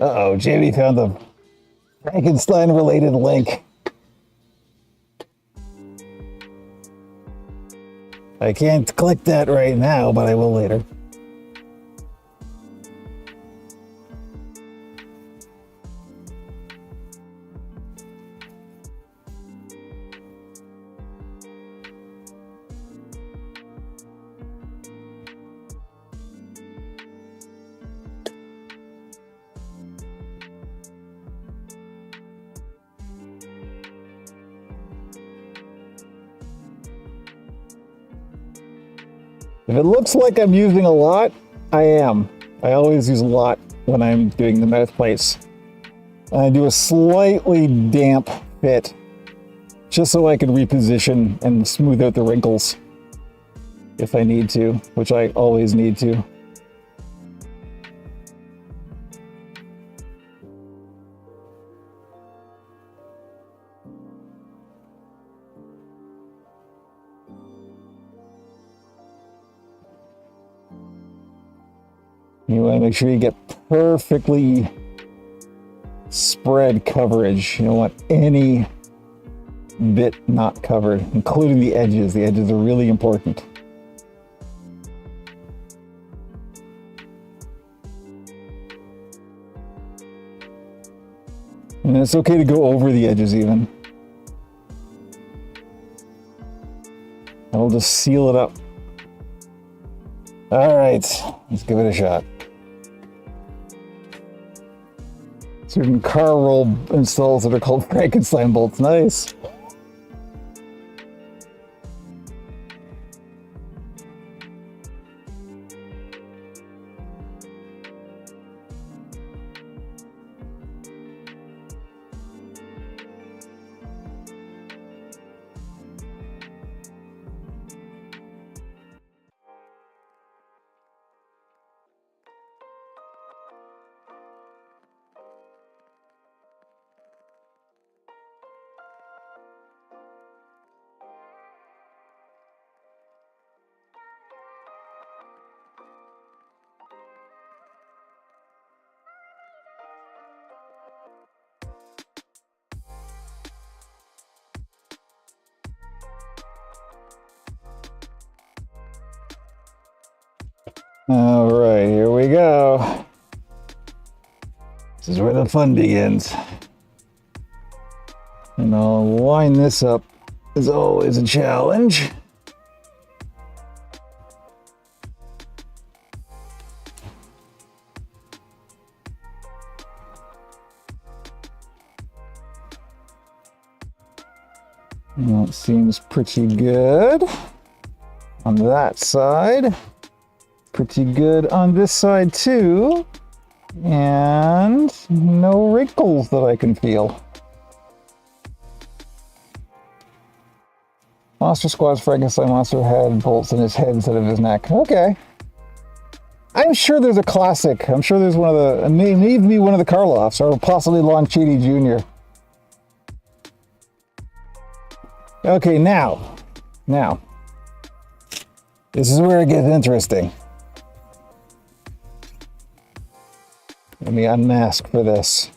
Uh-oh, Jamie found the Frankenstein-related link. I can't click that right now, but I will later. If it looks like I'm using a lot, I am. I always use a lot when I'm doing the mouth plates. I do a slightly damp fit, just so I can reposition and smooth out the wrinkles if I need to, which I always need to. You want to make sure you get perfectly spread coverage. You don't want any bit not covered, including the edges. The edges are really important. And it's okay to go over the edges even. And we'll just seal it up. All right, let's give it a shot. Certain car roll installs that are called Frankenstein bolts. Nice. All right, here we go. This is where the fun begins. And I'll line this up, as always, a challenge. That seems pretty good on that side. Pretty good on this side too. And no wrinkles that I can feel. Monster Squad's Frankenstein monster had bolts in his head instead of his neck. Okay. I'm sure there's a classic. I'm sure there's one of the, it may even be one of the Karloffs, or possibly Lon Chaney Jr. Okay, now, this is where it gets interesting. Let me unmask for this.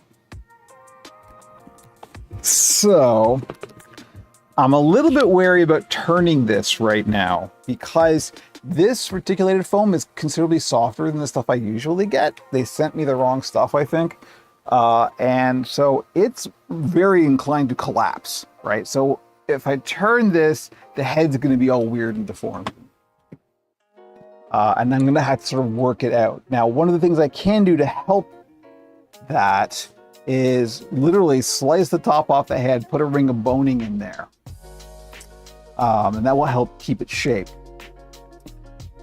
So, I'm a little bit wary about turning this right now because this reticulated foam is considerably softer than the stuff I usually get. They sent me the wrong stuff, I think. And so it's very inclined to collapse, right? So if I turn this, the head's going to be all weird and deformed. And I'm going to have to sort of work it out. Now, one of the things I can do to help that is literally slice the top off the head, put a ring of boning in there. And that will help keep it shaped.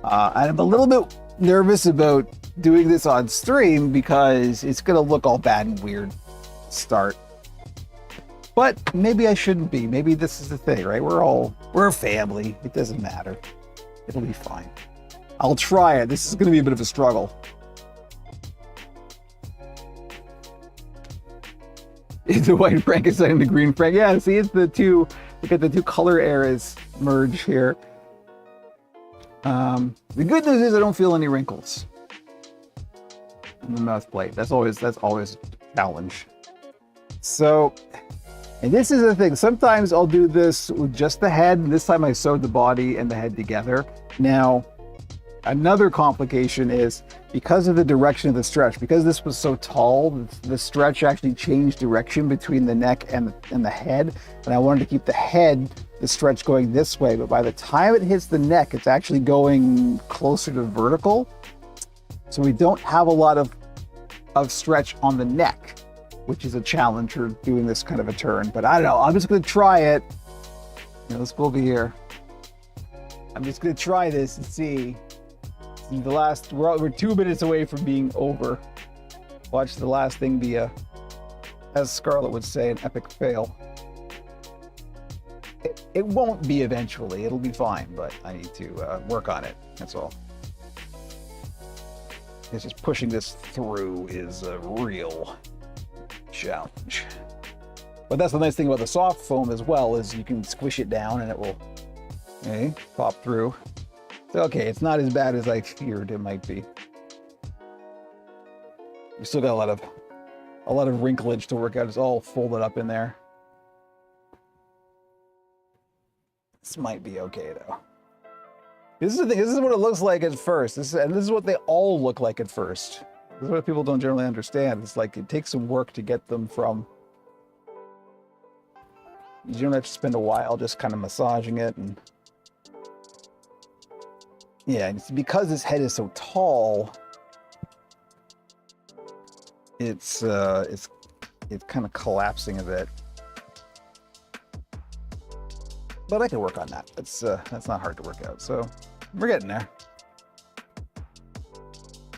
And I'm a little bit nervous about doing this on stream because it's going to look all bad and weird to start. But maybe I shouldn't be. Maybe this is the thing, right? We're a family. It doesn't matter. It'll be fine. I'll try it. This is going to be a bit of a struggle. The white Frankenstein and the green Frank. Yeah, see, it's the two. Look at the two color eras merge here. The good news is I don't feel any wrinkles in the mouth plate. That's always a challenge. So, and this is the thing. Sometimes I'll do this with just the head. And this time I sewed the body and the head together. Now, another complication is because of the direction of the stretch, because this was so tall, the stretch actually changed direction between the neck and the head. And I wanted to keep the stretch going this way, but by the time it hits the neck, it's actually going closer to vertical. So we don't have a lot of stretch on the neck, which is a challenge for doing this kind of a turn. But I don't know, I'm just gonna try it. Let's go over here. I'm just gonna try this and see. We're 2 minutes away from being over. Watch the last thing be as Scarlett would say, an epic fail. It won't be eventually. It'll be fine, but I need to work on it. That's all. It's just pushing this through is a real challenge. But that's the nice thing about the soft foam as well, is you can squish it down and it will pop through. So, okay, it's not as bad as I feared it might be. We still got a lot of wrinklage to work out. It's all folded up in there. This might be okay though. This is the thing. This is what it looks like at first. This is what they all look like at first. This is what people don't generally understand. It's like it takes some work to get them from. You don't have to spend a while just kind of massaging it and. Yeah, it's because this head is so tall. It's kind of collapsing a bit. But I can work on that. That's not hard to work out. So we're getting there.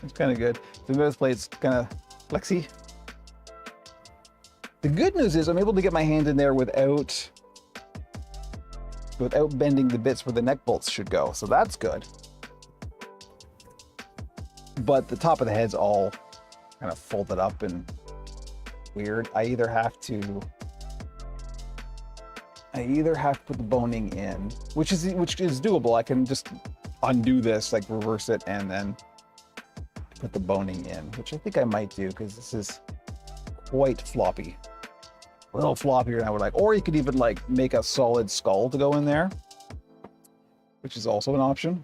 It's kind of good. The nose plate's kind of flexy. The good news is I'm able to get my hand in there without bending the bits where the neck bolts should go. So that's good. But the top of the head's all kind of folded up and weird. I either have to put the boning in, which is doable. I can just undo this, like reverse it, and then put the boning in, which I think I might do because this is quite floppy. A little floppier than I would like. Or you could even like make a solid skull to go in there, which is also an option.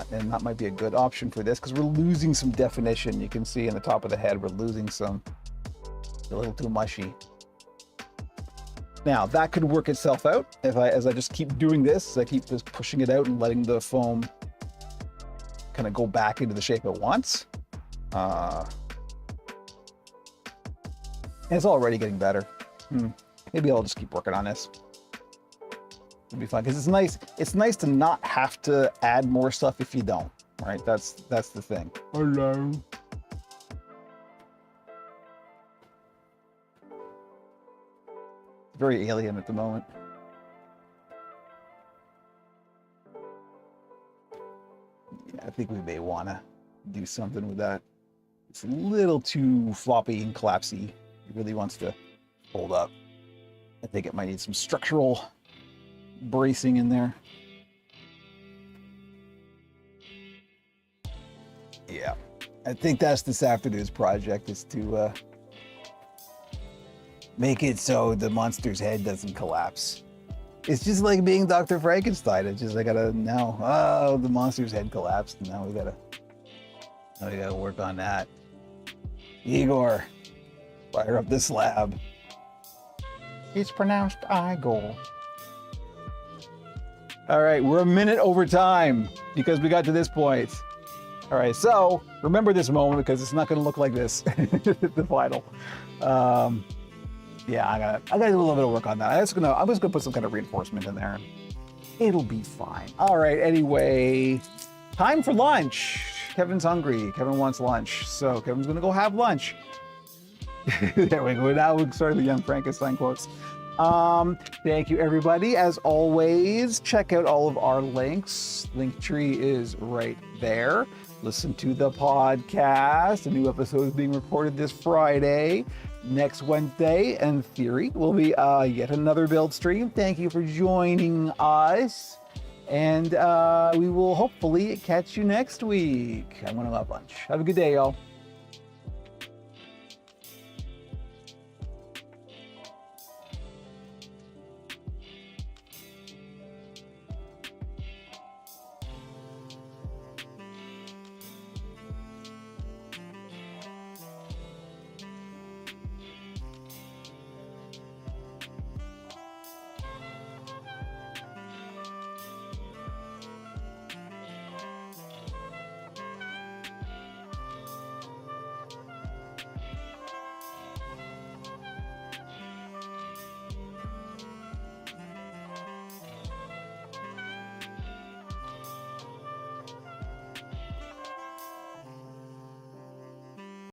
And that might be a good option for this because we're losing some definition. You can see in the top of the head, we're losing some, a little too mushy. Now that could work itself out as I just keep doing this. I keep just pushing it out and letting the foam kind of go back into the shape it wants. And it's already getting better. Maybe I'll just keep working on this. It'll be fun because it's nice. It's nice to not have to add more stuff if you don't. Right? That's the thing. Hello. Very alien at the moment. Yeah, I think we may want to do something with that. It's a little too floppy and collapsy. It really wants to hold up. I think it might need some structural bracing in there. Yeah, I think that's this afternoon's project, is to make it so the monster's head doesn't collapse. It's just like being Dr. Frankenstein. It's just I gotta now. Oh, the monster's head collapsed. And now we gotta work on that. Igor, fire up the slab. It's pronounced Igor. All right, we're a minute over time because we got to this point. All right, so remember this moment because it's not going to look like this the final. Yeah, I gotta do a little bit of work on that. I'm just gonna put some kind of reinforcement in there. It'll be fine. All right. Anyway, time for lunch. Kevin's hungry. Kevin wants lunch, so Kevin's gonna go have lunch. There we go. Now we started the Young Frankenstein quotes. Thank you, everybody. As always, check out all of our links. Linktree is right there. Listen to the podcast. A new episode is being recorded this Friday. Next Wednesday, in theory, will be yet another build stream. Thank you for joining us. And we will hopefully catch you next week. I'm going to have lunch. Have a good day, y'all.